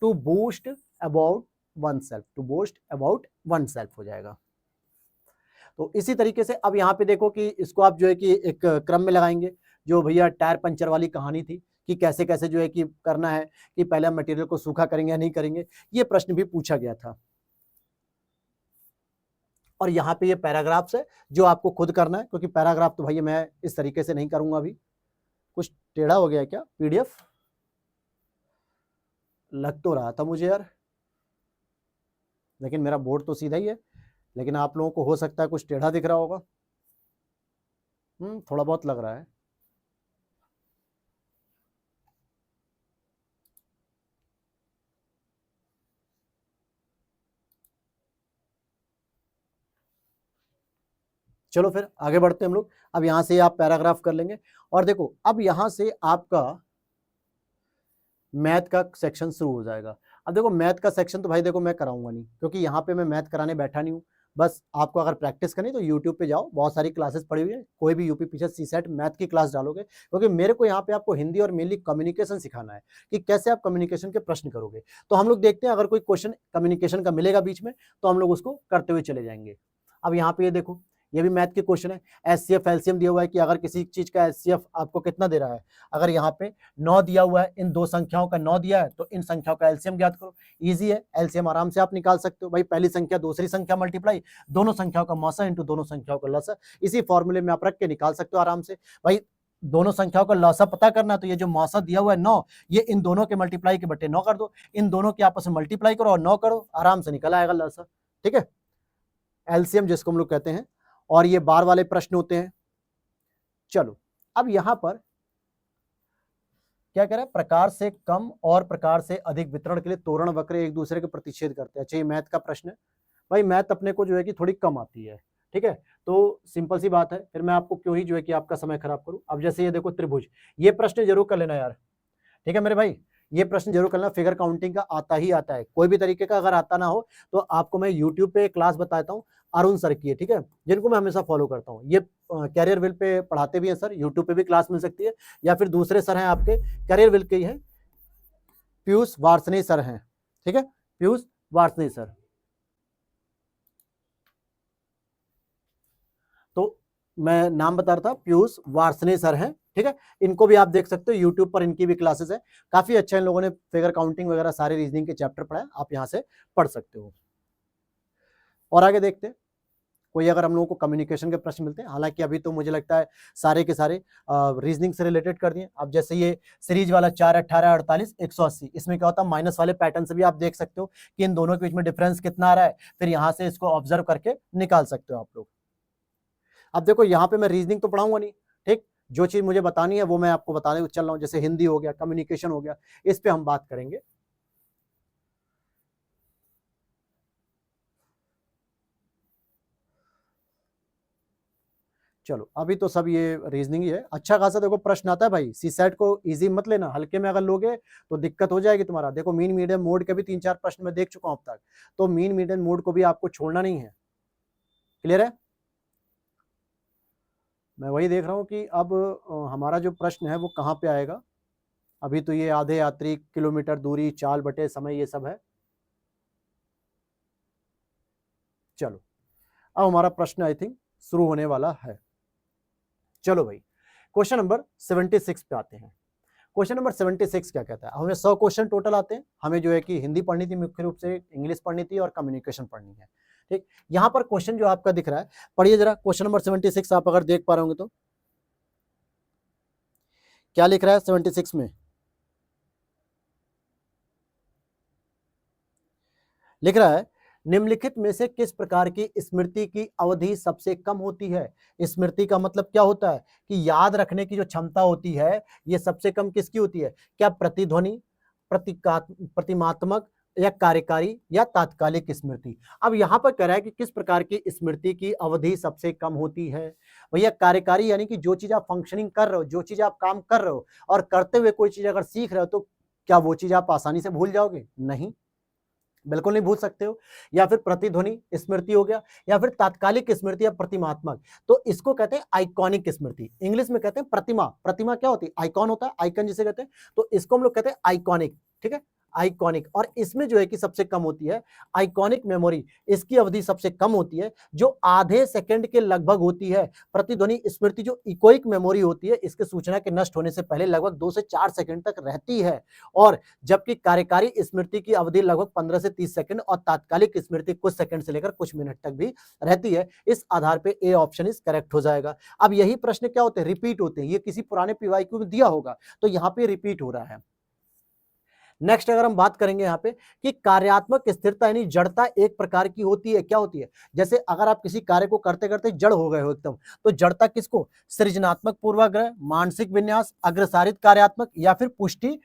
Speaker 1: to boost about oneself, to boast about oneself हो जाएगा। तो इसी तरीके से अब यहाँ पे देखो कि इसको आप जो है कि एक क्रम में लगाएंगे, जो भैया टायर पंचर वाली कहानी थी कि कैसे कैसे जो है कि करना है, कि पहले हम मटेरियल को सूखा करेंगे या नहीं करेंगे, ये प्रश्न भी पूछा गया था। और यहाँ पे ये पैराग्राफ्स है जो आपको खुद करना है, क्योंकि पैराग्राफ तो भैया मैं इस तरीके से नहीं करूंगा। अभी कुछ टेढ़ा हो गया क्या पीडीएफ, लग तो रहा था मुझे यार, लेकिन मेरा बोर्ड तो सीधा ही है, लेकिन आप लोगों को हो सकता है कुछ टेढ़ा दिख रहा होगा। थोड़ा बहुत लग रहा है। चलो फिर आगे बढ़ते हैं हम लोग। अब यहां से आप पैराग्राफ कर लेंगे और देखो अब यहां से आपका मैथ का सेक्शन शुरू हो जाएगा। अब देखो मैथ का सेक्शन तो भाई देखो मैं कराऊंगा नहीं, क्योंकि यहाँ पे मैं मैथ कराने बैठा नहीं हूँ। बस आपको अगर प्रैक्टिस करनी तो यूट्यूब पे जाओ, बहुत सारी क्लासेस पड़ी हुई है, कोई भी यूपी पीछे सी सेट मैथ की क्लास डालोगे, क्योंकि मेरे को यहाँ पे आपको हिंदी और मेनली कम्युनिकेशन सिखाना है कि कैसे आप कम्युनिकेशन के प्रश्न करोगे। तो हम लोग देखते हैं अगर कोई क्वेश्चन कम्युनिकेशन का मिलेगा बीच में तो हम लोग उसको करते हुए चले जाएंगे। अब यहाँ पे ये देखो, ये भी मैथ के क्वेश्चन है। एचसीएफ एलसीएम दिया हुआ है कि अगर किसी चीज का एचसीएफ आपको कितना दे रहा है, अगर यहाँ पे 9 दिया हुआ है, इन दो संख्याओं का 9 दिया है, तो इन संख्याओं का एलसीएम ज्ञात करो। इजी है, एलसीएम आराम से आप निकाल सकते हो भाई, पहली संख्या दूसरी संख्या मल्टीप्लाई, दोनों संख्याओं का मौसा इंटू दोनों संख्याओं का लसा, इसी फॉर्मूले में आप रख के निकाल सकते हो आराम से। भाई दोनों संख्याओं का लौसा पता करना, तो ये जो मौसा दिया हुआ है 9, ये इन दोनों के मल्टीप्लाई के बटे 9 कर दो, इन दोनों के आपस में मल्टीप्लाई करो और 9 करो, आराम से निकल आएगा लौसा। ठीक है, एलसीएम जिसको हम लोग कहते हैं, और ये बार वाले प्रश्न होते हैं। चलो अब यहां पर क्या कह रहा है, प्रकार से कम और प्रकार से अधिक वितरण के लिए तोरण वक्र एक दूसरे के प्रतिच्छेद करते हैं। अच्छा, ये मैथ का प्रश्न है भाई, मैथ अपने को जो है कि थोड़ी कम आती है, ठीक है, तो सिंपल सी बात है, फिर मैं आपको क्यों ही जो है कि आपका समय खराब करूं। अब जैसे ये देखो त्रिभुज, ये प्रश्न जरूर कर लेना यार, ठीक है मेरे भाई, ये प्रश्न जरूर करना, फिगर काउंटिंग का आता ही आता है, कोई भी तरीके का अगर आता ना हो तो आपको मैं यूट्यूब पे क्लास बताता हूँ, अरुण सर की है, ठीक है, जिनको मैं हमेशा फॉलो करता हूँ। ये कैरियर विल पे पढ़ाते भी हैं सर, यूट्यूब पे भी क्लास मिल सकती है, या फिर दूसरे सर हैं आपके कैरियर विल के ही हैं, पीयूष वार्ष्णेय सर हैं, ठीक है, पीयूष वार्ष्णेय सर। तो मैं नाम बता रहा था, पीयूष वार्ष्णेय सर हैं, ठीक है, इनको भी आप देख सकते हो, यूट्यूब पर इनकी भी क्लासेस है, काफी अच्छा इन लोगों ने फिगर काउंटिंग वगैरह सारे रीजनिंग के चैप्टर पढ़ाए, आप यहाँ से पढ़ सकते हो। और आगे देखते हैं, कोई अगर हम लोगों को कम्युनिकेशन के प्रश्न मिलते हैं, हालांकि अभी तो मुझे लगता है सारे के सारे रीजनिंग से रिलेटेड कर दिए। अब जैसे ये सीरीज वाला 4, 18, 48, 180, इसमें क्या होता है, माइनस वाले पैटर्न से भी आप देख सकते हो कि इन दोनों के बीच में डिफरेंस कितना आ रहा है, फिर यहाँ से इसको ऑब्जर्व करके निकाल सकते हो आप लोग। अब देखो यहाँ पे मैं रीजनिंग तो पढ़ाऊंगा नहीं, ठीक, जो चीज मुझे बतानी है वो मैं आपको बताने चल रहा हूँ, जैसे हिंदी हो गया, कम्युनिकेशन हो गया, इस पे हम बात करेंगे। चलो अभी तो सब ये रीजनिंग ही है, अच्छा खासा देखो प्रश्न आता है भाई, सी सेट को इजी मत लेना, हल्के में अगर लोगे तो दिक्कत हो जाएगी तुम्हारा। देखो मीन मीडियम मोड के भी 3-4 प्रश्न मैं देख चुका हूं अब तक, तो मीन मीडियम मोड को भी आपको छोड़ना नहीं है, क्लियर है। मैं वही देख रहा हूँ कि अब हमारा जो प्रश्न है वो कहाँ पे आएगा। अभी तो ये आधे यात्री, किलोमीटर दूरी, चाल बटे समय, ये सब है। चलो अब हमारा प्रश्न आई थिंक शुरू होने वाला है। चलो भाई, क्वेश्चन नंबर 76 पे आते हैं। क्वेश्चन नंबर 76 क्या कहता है, हमें 100 क्वेश्चन टोटल आते हैं, हमें जो है कि हिंदी पढ़नी थी मुख्य रूप से, इंग्लिश पढ़नी थी और कम्युनिकेशन पढ़नी है, ठीक। यहाँ पर क्वेश्चन जो आपका दिख रहा है, पढ़िए जरा क्वेश्चन नंबर 76, आप अगर देख पा रहे होंगे तो क्या लिख रहा है 76 में, लिख रहा है निम्नलिखित में से किस प्रकार की स्मृति की अवधि सबसे कम होती है। स्मृति का मतलब क्या होता है कि याद रखने की जो क्षमता होती है, ये सबसे कम किसकी होती है, क्या प्रतिध्वनि, प्रतिमात्मक, या कार्यकारी, या तात्कालिक स्मृति। अब यहां पर कह रहा है कि किस प्रकार की स्मृति की अवधि सबसे कम होती है। भैया कार्यकारी यानी कि जो चीज आप फंक्शनिंग कर रहे हो, जो चीज आप काम कर रहे हो और करते हुए कोई चीज अगर सीख रहे हो, तो क्या वो चीज आप आसानी से भूल जाओगे, नहीं, बिल्कुल नहीं भूल सकते हो। या फिर प्रतिध्वनि स्मृति हो गया, या फिर तात्कालिक स्मृति या प्रतिमात्मक, तो इसको कहते हैं आइकॉनिक स्मृति, इंग्लिश में कहते हैं प्रतिमा। प्रतिमा क्या होती है, आइकॉन होता है, आइकन जिसे कहते हैं, तो इसको हम लोग कहते हैं आइकॉनिक, ठीक है, आइकॉनिक। और इसमें जो है कि सबसे कम होती है आइकॉनिक मेमोरी, इसकी अवधि सबसे कम होती है, जो आधे सेकंड के लगभग होती है। प्रतिध्वनि स्मृति जो इकोइक मेमोरी होती है, इसके सूचना के नष्ट होने से पहले लगभग 2 से 4 सेकंड तक रहती है, और जबकि कार्यकारी स्मृति की अवधि लगभग 15 से 30 सेकंड और तात्कालिक स्मृति कुछ सेकंड से लेकर कुछ मिनट तक भी रहती है। इस आधार पे ए ऑप्शन इज करेक्ट हो जाएगा। अब यही प्रश्न क्या होते हैं, रिपीट होते हैं, ये किसी पुराने पीवाईक्यू में दिया होगा, तो यहाँ पे रिपीट हो रहा है। नेक्स्ट अगर हम बात करेंगे यहाँ पे कि कार्यात्मक स्थिरता यानी जड़ता एक प्रकार की होती है, क्या होती है, जैसे अगर आप किसी कार्य को करते करते जड़ हो गए हो एकदम, तो जड़ता किसको, सृजनात्मक पूर्वाग्रह, मानसिक विन्यास, अग्रसारित कार्यात्मक, या फिर पुष्टि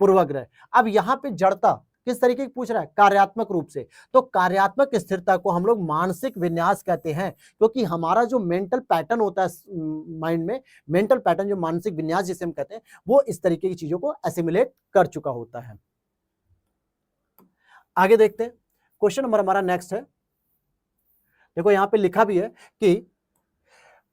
Speaker 1: पूर्वाग्रह। अब यहाँ पे जड़ता किस तरीके की पूछ रहा है, कार्यात्मक रूप से, तो कार्यात्मक स्थिरता को हम लोग मानसिक विन्यास कहते हैं, क्योंकि हमारा जो मेंटल पैटर्न होता है माइंड में, मेंटल पैटर्न जो मानसिक विन्यास जिसे हम कहते हैं, वो इस तरीके की चीजों को एसिमुलेट कर चुका होता है। आगे देखते हैं, क्वेश्चन नंबर हमारा नेक्स्ट है। देखो यहां पे लिखा भी है कि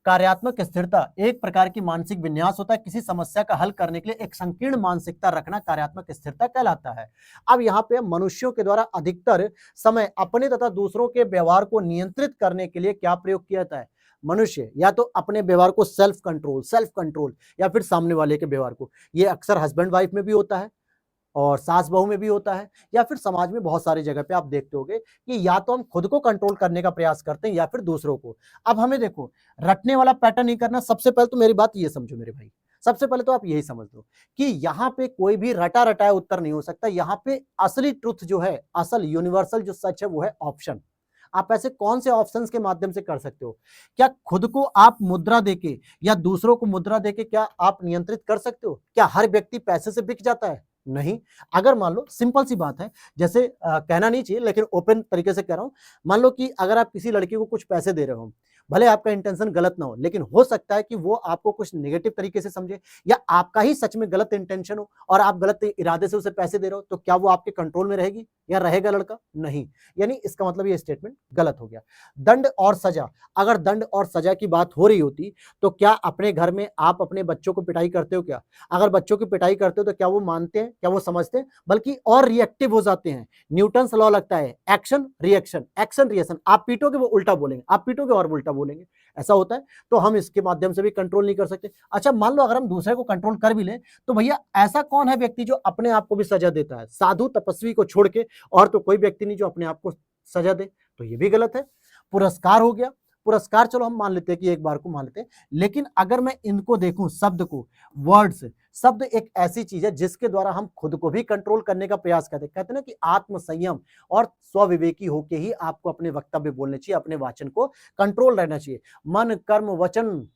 Speaker 1: कार्यात्मक स्थिरता एक प्रकार की मानसिक विन्यास होता है, किसी समस्या का हल करने के लिए एक संकीर्ण मानसिकता रखना कार्यात्मक स्थिरता कहलाता है। अब यहाँ पे मनुष्यों के द्वारा अधिकतर समय अपने तथा दूसरों के व्यवहार को नियंत्रित करने के लिए क्या प्रयोग किया जाता है, मनुष्य या तो अपने व्यवहार को सेल्फ कंट्रोल, या फिर सामने वाले के व्यवहार को। ये अक्सर हस्बैंड वाइफ में भी होता है और सास बहू में भी होता है, या फिर समाज में बहुत सारी जगह पे आप देखते होंगे कि या तो हम खुद को कंट्रोल करने का प्रयास करते हैं या फिर दूसरों को। अब हमें देखो रटने वाला पैटर्न नहीं करना। सबसे पहले तो मेरी बात ये समझो मेरे भाई, सबसे पहले तो आप यही समझ लो कि यहाँ पे कोई भी रटा रटाया उत्तर नहीं हो सकता। यहाँ पे असली ट्रुथ जो है, असल यूनिवर्सल जो सच है वो है ऑप्शन। आप ऐसे कौन से ऑप्शंस के माध्यम से कर सकते हो? क्या खुद को आप मुद्रा देके या दूसरों को मुद्रा देके क्या आप नियंत्रित कर सकते हो? क्या हर व्यक्ति पैसे से बिक जाता है? नहीं। अगर मान लो सिंपल सी बात है, जैसे कहना नहीं चाहिए लेकिन ओपन तरीके से कह रहा हूं, मान लो कि अगर आप किसी लड़की को कुछ पैसे दे रहे हो, भले आपका इंटेंशन गलत ना हो, लेकिन हो सकता है कि वो आपको कुछ नेगेटिव तरीके से समझे या आपका ही सच में गलत इंटेंशन हो और आप गलत इरादे से उसे पैसे दे रहे हो, तो क्या वो आपके कंट्रोल में रहेगी या रहेगा लड़का? नहीं। यानी इसका मतलब ये स्टेटमेंट गलत हो गया। दंड और सजा, अगर दंड और सजा की बात हो रही होती तो क्या अपने घर में आप अपने बच्चों को पिटाई करते हो क्या? अगर बच्चों की पिटाई करते हो तो क्या वो मानते हैं, क्या वो समझते हैं? बल्कि और रिएक्टिव हो जाते हैं। न्यूटन्स लॉ लगता है, एक्शन रिएक्शन, एक्शन रिएक्शन। आप पीटोगे वो उल्टा बोलेंगे, आप पीटोगे और वो उल्टा बोलेंगे, ऐसा होता है। तो हम इसके माध्यम से भी कंट्रोल नहीं कर सकते। अच्छा, मान लो अगर हम दूसरे को कंट्रोल कर भी लें तो भैया ऐसा कौन है व्यक्ति जो अपने आप को भी सजा देता है? साधु तपस्वी को छोड़ के और तो कोई व्यक्ति नहीं जो अपने आप को सजा दे, तो ये भी गलत है। पुरस्कार हो गया, पुरस्कार चलो हम मान लेते हैं कि एक बार को मान लेते हैं, लेकिन अगर मैं इनको देखूं शब्द को, वर्ड्स, शब्द एक ऐसी चीज है जिसके द्वारा हम खुद को भी कंट्रोल करने का प्रयास करते हैं। कहते हैं ना कि आत्म संयम और स्वविवेकी होके ही आपको अपने वक्तव्य बोलने चाहिए, अपने वाचन को कंट्रोल रहना चाहिए। मन कर्म वचन,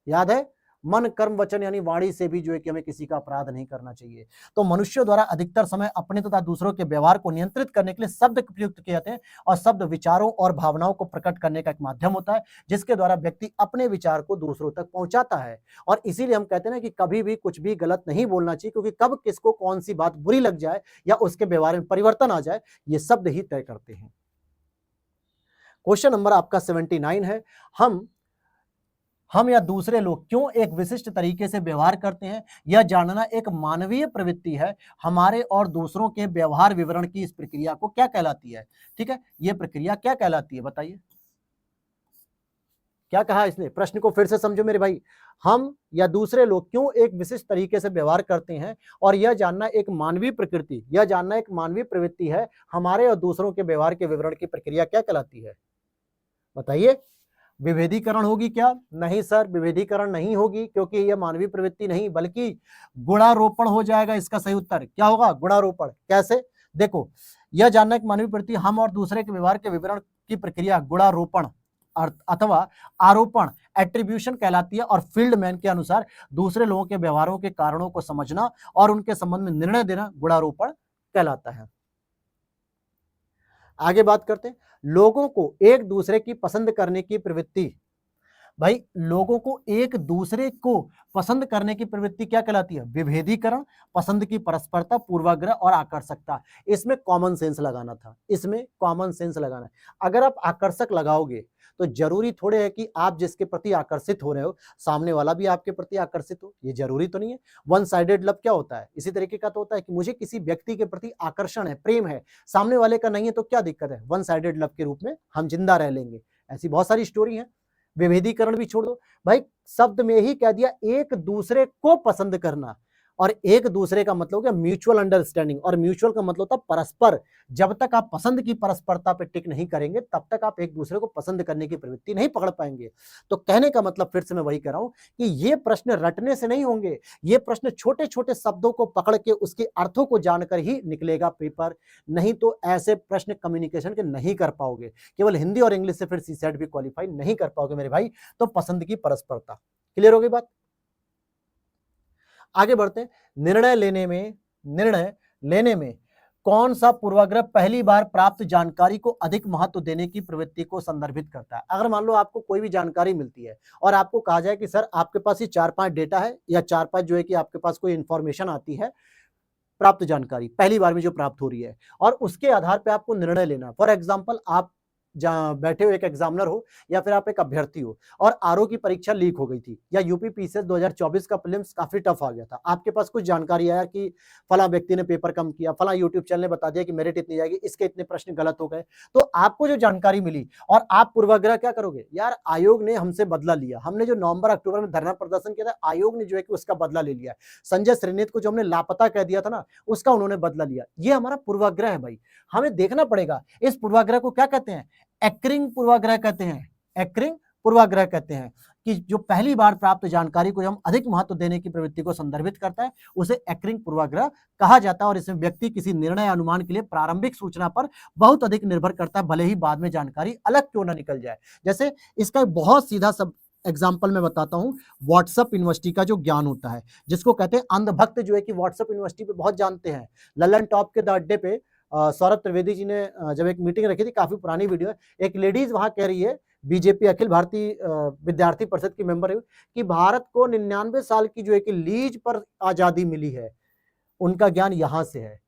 Speaker 1: याद है, मन कर्म वचन यानी वाणी से भी जो है कि हमें किसी का अपराध नहीं करना चाहिए। तो मनुष्यों द्वारा अधिकतर समय अपने तथा दूसरों के व्यवहार को नियंत्रित करने के लिए शब्द प्रयुक्त किए जाते हैं और शब्द विचारों और भावनाओं को प्रकट करने का एक माध्यम होता है जिसके द्वारा व्यक्ति अपने विचार को दूसरों तक पहुंचाता है। और इसीलिए हम कहते हैं ना कि कभी भी कुछ भी गलत नहीं बोलना चाहिए, क्योंकि कब किसको कौन सी बात बुरी लग जाए या उसके व्यवहार में परिवर्तन आ जाए, ये शब्द ही तय करते हैं। क्वेश्चन नंबर आपका 79 है, हम या दूसरे लोग क्यों एक विशिष्ट तरीके से व्यवहार करते हैं, यह जानना एक मानवीय प्रवृत्ति है। हमारे और दूसरों के व्यवहार विवरण की इस प्रक्रिया को क्या कहलाती है? ठीक है, यह प्रक्रिया क्या कहलाती है बताइए? क्या कहा इसने? प्रश्न को फिर से समझो मेरे भाई। हम या दूसरे लोग क्यों एक विशिष्ट तरीके से व्यवहार करते हैं और यह जानना एक मानवीय प्रकृति, यह जानना एक मानवीय प्रवृत्ति है। हमारे और दूसरों के व्यवहार के विवरण की प्रक्रिया क्या कहलाती है? बताइए। विभेदीकरण होगी क्या? नहीं सर, विभेदीकरण नहीं होगी, क्योंकि यह मानवीय प्रवृत्ति नहीं बल्कि गुणारोपण हो जाएगा। इसका सही उत्तर क्या होगा? गुणारोपण। कैसे? देखो, यह जानना एक मानवीय प्रवृत्ति, हम और दूसरे के व्यवहार के विवरण की प्रक्रिया गुणारोपण अथवा आरोपण एट्रीब्यूशन कहलाती है। और फील्डमैन के अनुसार दूसरे लोगों के व्यवहारों के कारणों को समझना और उनके संबंध में निर्णय देना गुणारोपण कहलाता है। आगे बात करते हैं, लोगों को एक दूसरे की पसंद करने की प्रवृत्ति। भाई, लोगों को एक दूसरे को पसंद करने की प्रवृत्ति क्या कहलाती है? विभेदीकरण, पसंद की परस्परता, पूर्वाग्रह और आकर्षकता। इसमें कॉमन सेंस लगाना था, इसमें कॉमन सेंस लगाना है। अगर आप आकर्षक लगाओगे तो जरूरी थोड़े है कि आप जिसके प्रति आकर्षित हो रहे हो सामने वाला भी आपके प्रति आकर्षित हो, ये जरूरी तो नहीं है। वन साइडेड लव क्या होता है? इसी तरीके का तो होता है कि मुझे किसी व्यक्ति के प्रति आकर्षण है, प्रेम है, सामने वाले का नहीं है, तो क्या दिक्कत है? वन साइडेड लव के रूप में हम जिंदा रह लेंगे। ऐसी बहुत सारी स्टोरी है। विभेदीकरण भी छोड़ दो भाई, शब्द में ही कह दिया एक दूसरे को पसंद करना, और एक दूसरे का मतलब क्या? म्यूचुअल अंडरस्टैंडिंग, और म्यूचुअल का मतलब होता है परस्पर। जब तक आप पसंद की परस्परता पे टिक नहीं करेंगे तब तक आप एक दूसरे को पसंद करने की प्रवृत्ति नहीं पकड़ पाएंगे। तो कहने का मतलब फिर से मैं वही कह रहा हूं कि ये प्रश्न रटने से नहीं होंगे, ये प्रश्न छोटे छोटे शब्दों को पकड़ के उसके अर्थों को जानकर ही निकलेगा पेपर। नहीं तो ऐसे प्रश्न कम्युनिकेशन के नहीं कर पाओगे, केवल हिंदी और इंग्लिश से फिर सीसेट भी क्वालिफाई नहीं कर पाओगे मेरे भाई। तो पसंद की परस्परता, क्लियर हो गई बात? आगे बढ़ते हैं। निर्णय लेने में कौन सा पूर्वाग्रह पहली बार प्राप्त जानकारी को अधिक महत्व देने की प्रवृत्ति को संदर्भित करता है? अगर मान लो आपको कोई भी जानकारी मिलती है और आपको कहा जाए कि सर आपके पास ये 4-5 डेटा है या 4-5 जो है कि आपके पास कोई इंफॉर्मेशन आती है, प्राप्त जानकारी पहली बार में जो प्राप्त हो रही है, और उसके आधार पे आपको निर्णय लेना। फॉर एग्जांपल, आप जहाँ बैठे हो, एक एग्जामिनर हो या फिर आप एक अभ्यर्थी हो और आरओ की परीक्षा लीक हो गई थी, या यूपी पीसीएस 2024 का प्रीलिम्स काफी टफ आ गया था, आपके पास कुछ जानकारी आया कि फला व्यक्ति ने पेपर कम किया, फला यूट्यूब चैनल ने बता दिया कि मेरिट इतनी जाएगी, इसके इतने प्रश्न गलत हो गए। तो आपको जो जानकारी मिली और आप पूर्वाग्रह क्या करोगे? यार आयोग ने हमसे बदला लिया, हमने जो नवंबर अक्टूबर में धरना प्रदर्शन किया था, आयोग ने जो है कि उसका बदला ले लिया। संजय श्रीनेत को जो हमने लापता कह दिया था ना, उसका उन्होंने बदला लिया। ये हमारा पूर्वाग्रह है भाई, हमें देखना पड़ेगा इस पूर्वाग्रह को क्या कहते हैं। एकरिंग पूर्वाग्रह कहते हैं, एकरिंग पूर्वाग्रह कहते हैं कि जो पहली बार प्राप्त जानकारी को हम अधिक महत्व देने की प्रवृत्ति को संदर्भित करता है, उसे एकरिंग पूर्वाग्रह कहा जाता है। और इसमें व्यक्ति किसी निर्णय अनुमान के लिए प्रारंभिक सूचना पर बहुत अधिक निर्भर करता है, भले ही बाद में जानकारी अलग क्यों ना निकल जाए। जैसे इसका बहुत सीधा सब एग्जाम्पल मैं बताता हूं, व्हाट्सएप यूनिवर्सिटी का जो ज्ञान होता है, जिसको कहते हैं अंधभक्त जो है कि व्हाट्सएप यूनिवर्सिटी पे बहुत जानते हैं। ललन टॉप के द अड्डे पे सौरभ त्रिवेदी जी ने जब एक मीटिंग रखी थी, काफी पुरानी वीडियो है, एक लेडीज वहां कह रही है, बीजेपी अखिल भारतीय विद्यार्थी परिषद की मेंबर है, कि भारत को 99 साल की जो है कि लीज पर आजादी मिली है, उनका ज्ञान यहां से है।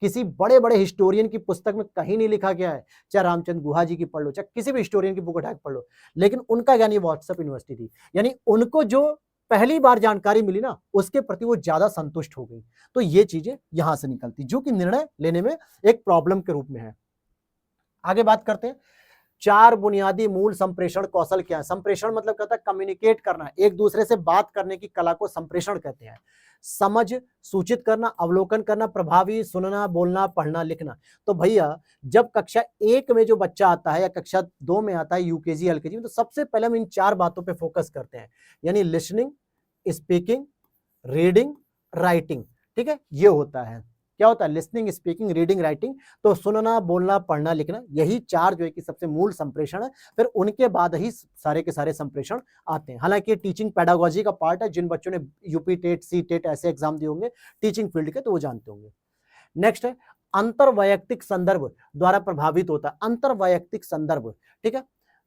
Speaker 1: किसी बड़े बड़े हिस्टोरियन की पुस्तक में कहीं नहीं लिखा गया है, चाहे रामचंद्र गुहा जी की पढ़ लो, चाहे किसी भी हिस्टोरियन की बुक उठा के पढ़ लो, लेकिन उनका ज्ञान ये व्हाट्सएप यूनिवर्सिटी थी। यानी उनको जो पहली बार जानकारी मिली ना, उसके प्रति वो ज्यादा संतुष्ट हो गई। तो ये चीजें यहां से निकलती, जो कि निर्णय लेने में एक प्रॉब्लम के रूप में है। आगे बात करते हैं, 4 बुनियादी मूल संप्रेषण कौशल क्या है। संप्रेषण मतलब कहता है कम्युनिकेट करना, एक दूसरे से बात करने की कला को संप्रेषण कहते हैं। समझ, सूचित करना, अवलोकन करना, प्रभावी सुनना, बोलना, पढ़ना, लिखना। तो भैया जब कक्षा 1 में जो बच्चा आता है या कक्षा 2 में आता है, यूकेजी एलकेजी में, तो सबसे पहले हम इन 4 बातों पे फोकस करते हैं, यानी लिसनिंग, स्पीकिंग, रीडिंग, राइटिंग। ठीक है, ये होता है, क्या होता है, लिसनिंग, स्पीकिंग, रीडिंग, राइटिंग। तो सुनना, बोलना, पढ़ना, लिखना, यही 4 जो है कि सबसे मूल संप्रेषण है। फिर उनके बाद ही सारे के सारे संप्रेषण आते हैं। हालांकि ये टीचिंग पेडागोजी का पार्ट है, जिन बच्चों ने यूपी टेट, सी टेट ऐसे एग्जाम दिए होंगे टीचिंग फील्ड के, तो वो जानते होंगे। नेक्स्ट है अंतरवैयक्तिक संदर्भ द्वारा प्रभावित होता है। अंतरवैयक्तिक संदर्भ, ठीक है,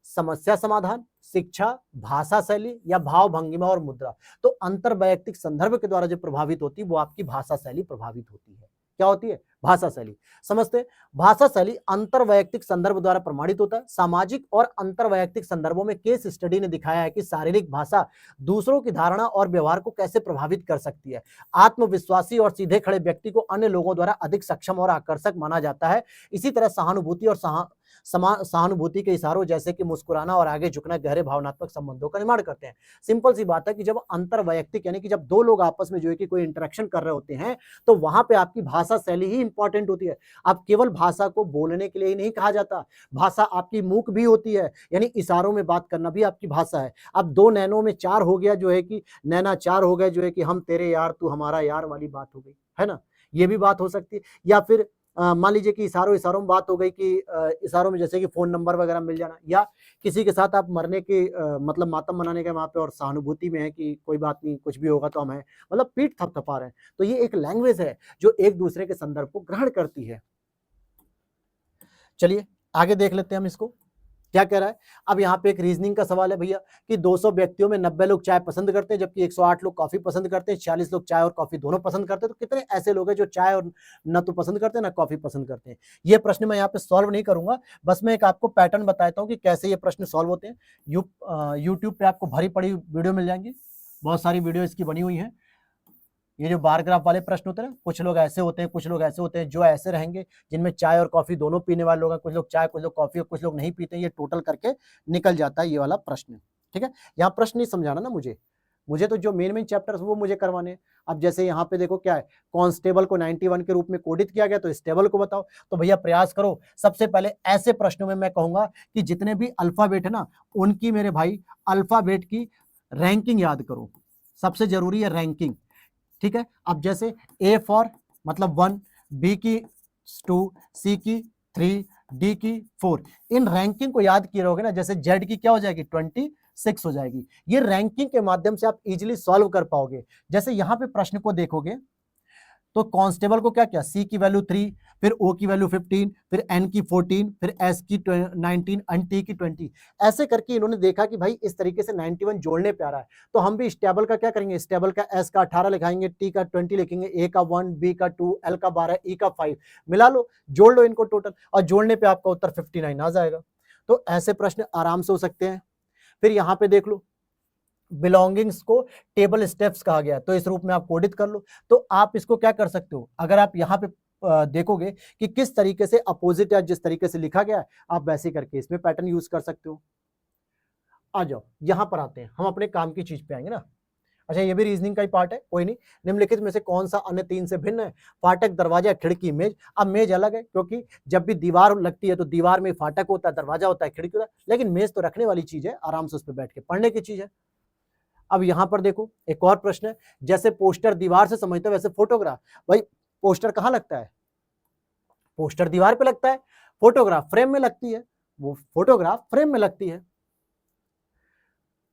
Speaker 1: समस्या समाधान, शिक्षा, भाषा शैली या भाव भंगिमा और मुद्रा। तो अंतरवैयक्तिक संदर्भ के द्वारा जो प्रभावित होती है, वो आपकी भाषा शैली प्रभावित होती है। क्या होती है, भाषा शैली। समझते, भाषा शैली अंतरवैयक्तिक संदर्भ द्वारा प्रमाणित होता है। सामाजिक और अंतरवैयक्तिक संदर्भों में केस स्टडी ने दिखाया है कि शारीरिक भाषा दूसरों की धारणा और व्यवहार को कैसे प्रभावित कर सकती है। आत्मविश्वासी और सीधे खड़े व्यक्ति को अन्य लोगों द्वारा अधिक सक्षम और आकर्षक माना जाता है। इसी तरह सहानुभूति और सहानुभूति के इशारों जैसे कि मुस्कुराना और आगे झुकना गहरे भावनात्मक संबंधों का निर्माण करते हैं। सिंपल सी बात है कि जब अंतरवैयक्तिक यानी कि जब 2 लोग आपस में जो है कि कोई इंटरेक्शन कर रहे होते हैं, तो वहां पे आपकी भाषा शैली ही इंपॉर्टेंट होती है। अब केवल भाषा को बोलने के लिए ही नहीं कहा जाता, भाषा आपकी मूक भी होती है, यानी इशारों में बात करना भी आपकी भाषा है। अब 2 नैनों में 4 हो गया, जो है कि नैना 4 हो गए, जो है कि हम तेरे यार तू हमारा यार वाली बात हो गई, है ना, ये भी बात हो सकती है। या फिर मान लीजिए कि इशारों में बात हो गई कि इशारों में जैसे कि फोन नंबर वगैरह मिल जाना, या किसी के साथ आप मरने के मतलब मातम मनाने के वहां पे, और सहानुभूति में है कि कोई बात नहीं, कुछ भी होगा तो हम हैं, मतलब पीठ थपथपा रहे हैं। तो ये एक लैंग्वेज है जो एक दूसरे के संदर्भ को ग्रहण करती है। चलिए आगे देख लेते हैं हम इसको क्या कह रहा है। अब यहाँ पे एक रीजनिंग का सवाल है भैया कि 200 व्यक्तियों में 90 लोग चाय पसंद करते हैं, जबकि 108 लोग कॉफी पसंद करते हैं, 46 लोग चाय और कॉफी दोनों पसंद करते हैं। तो कितने ऐसे लोग हैं जो चाय और न तो पसंद करते हैं ना कॉफी पसंद करते हैं। ये प्रश्न मैं यहाँ पे सॉल्व नहीं करूंगा, बस मैं एक आपको पैटर्न बताता हूँ कि कैसे ये प्रश्न सॉल्व होते हैं। यूट्यूब पे आपको भरी पड़ी वीडियो मिल जाएंगी, बहुत सारी वीडियो इसकी बनी हुई है। ये जो बार ग्राफ वाले प्रश्न होते हैं ना, कुछ लोग ऐसे होते हैं, कुछ लोग ऐसे होते हैं, जो ऐसे रहेंगे जिनमें चाय और कॉफी दोनों पीने वाले लोग हैं, कुछ लोग चाय, कुछ लोग कॉफी और कुछ लोग नहीं पीते हैं। ये टोटल करके निकल जाता है ये वाला प्रश्न। ठीक है, यहाँ प्रश्न नहीं समझाना ना मुझे तो जो मेन चैप्टर्स वो मुझे करवाने हैं। अब जैसे यहाँ पे देखो क्या है, कांस्टेबल को 91 के रूप में कोडित किया गया, तो स्टेबल को बताओ। तो भैया प्रयास करो, सबसे पहले ऐसे प्रश्नों में मैं कहूंगा कि जितने भी अल्फाबेट है ना, उनकी मेरे भाई अल्फाबेट की रैंकिंग याद करो, सबसे जरूरी है रैंकिंग। ठीक है, अब जैसे A फॉर मतलब 1, B की 2, C की 3, D की 4, इन रैंकिंग को याद किए रहोगे ना, जैसे Z की क्या हो जाएगी 26 हो जाएगी। ये रैंकिंग के माध्यम से आप इजीली सॉल्व कर पाओगे। जैसे यहाँ पे प्रश्न को देखोगे तो कांस्टेबल को क्या क्या, C की वैल्यू 3, फिर O की वैल्यू 15, फिर N की 14, फिर S की 19 और T की 20। ऐसे करके इन्होंने देखा कि भाई इस तरीके से 91 जोड़ने पे आ रहा है, तो हम भी स्टेबल का क्या करेंगे, स्टेबल का S का 18 लिखाएंगे, T का 20 लिखेंगे, A का 1, B का 2, L का 12, E का 5, मिला लो, जोड़ लो इनको टोटल, और जोड़ने पे आपका उत्तर 59 आ जाएगा। तो ऐसे प्रश्न आराम से हो सकते हैं। फिर यहाँ पे देख लो, बिलोंगिंग्स को टेबल स्टेप्स कहा गया, तो इस रूप में आप कोडित कर लो। तो आप इसको क्या कर सकते हो, अगर आप यहाँ पे देखोगे कि किस तरीके से अपोजिट या जिस तरीके से लिखा गया है, आप वैसे करके इसमें पैटर्न यूज कर सकते हो। आ जाओ यहां पर आते हैं, हम अपने काम की चीज पे आएंगे ना। अच्छा, ये भी रीजनिंग का ही पार्ट है, कोई नहीं। निम्नलिखित में से कौन सा अन्य तीन से भिन्न है? फाटक, दरवाजा, खिड़की, मेज। अब मेज अलग है, क्योंकि जब भी दीवार लगती है तो दीवार में फाटक होता है, दरवाजा होता है, खिड़की होता है, लेकिन मेज तो रखने वाली चीज है, आराम से उस पर बैठ के पढ़ने की चीज है। अब यहां पर देखो एक और प्रश्न है, जैसे पोस्टर दीवार से समझते वैसे फोटोग्राफ। भाई पोस्टर कहां लगता है? पोस्टर दीवार पे लगता है, फोटोग्राफ फ्रेम में लगती है, वो फोटोग्राफ फ्रेम में लगती है।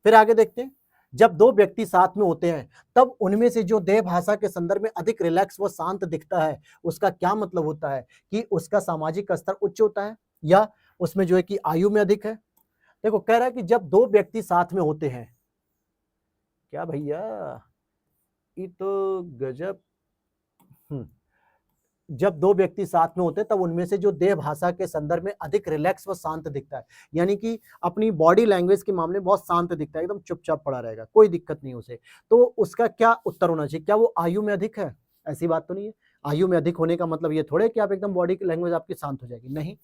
Speaker 1: फिर आगे देखते हैं, जब दो व्यक्ति साथ में होते हैं तब उनमें से जो देह भाषा के संदर्भ में अधिक रिलैक्स व शांत दिखता है, उसका क्या मतलब होता है? कि उसका सामाजिक स्तर उच्च होता है, या उसमें जो है कि आयु में अधिक है। देखो कह रहा है कि जब दो व्यक्ति साथ में होते हैं, क्या भैया ये तो गजब। जब दो व्यक्ति साथ में होते हैं तब उनमें से जो देह भाषा के संदर्भ में अधिक रिलैक्स व शांत दिखता है, यानी कि अपनी बॉडी लैंग्वेज के मामले में बहुत शांत दिखता है, एकदम चुपचाप पड़ा रहेगा, कोई दिक्कत नहीं उसे। तो उसका क्या उत्तर होना चाहिए? क्या वो आयु में अधिक है? ऐसी बात तो नहीं है। आयु में अधिक होने का मतलब ये थोड़े कि आप एकदम बॉडी की लैंग्वेज आपकी शांत हो जाएगी, नहीं।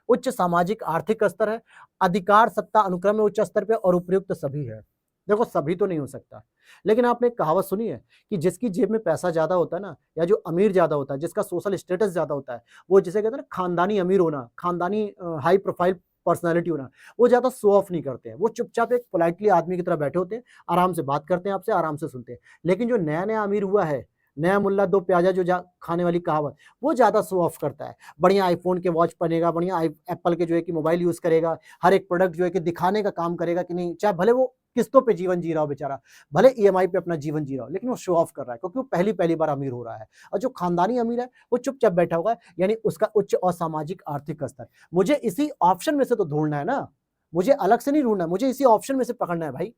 Speaker 1: उच्च सामाजिक आर्थिक स्तर है, अधिकार सत्ता अनुक्रम में उच्च स्तर पे, और उपयुक्त सभी है। देखो सभी तो नहीं हो सकता, लेकिन आपने एक कहावत सुनी है कि जिसकी जेब में पैसा ज्यादा होता है ना, या जो अमीर ज्यादा होता है, जिसका सोशल स्टेटस ज्यादा होता है, वो जिसे कहते हैं ना खानदानी अमीर होना, खानदानी हाई प्रोफाइल पर्सनालिटी होना, वो ज्यादा शो ऑफ नहीं करते हैं, वो चुपचाप एक पोलाइटली आदमी की तरह बैठे होते हैं, आराम से बात करते हैं आपसे, आराम से सुनते हैं। लेकिन जो नया नया अमीर हुआ है, नया मुल्ला दो प्याजा जो खाने वाली कहावत, वो ज्यादा शो ऑफ करता है, बढ़िया आईफोन के वॉच पहनेगा, बढ़िया एप्पल के जो है कि मोबाइल यूज करेगा, हर एक प्रोडक्ट जो है कि दिखाने का काम करेगा कि नहीं, चाहे भले वो किस्तों पे जीवन जी रहा हो बेचारा, भले ईएमआई पे अपना जीवन जी रहा हो, लेकिन वो शो ऑफ कर रहा है, क्योंकि वो पहली पहली बार अमीर हो रहा है। और जो खानदानी अमीर है वो चुपचाप बैठा होगा, यानी उसका उच्च और सामाजिक आर्थिक स्तर। मुझे इसी ऑप्शन में से तो ढूंढना है ना, मुझे अलग से नहीं ढूंढना, मुझे इसी ऑप्शन में से पकड़ना है भाई।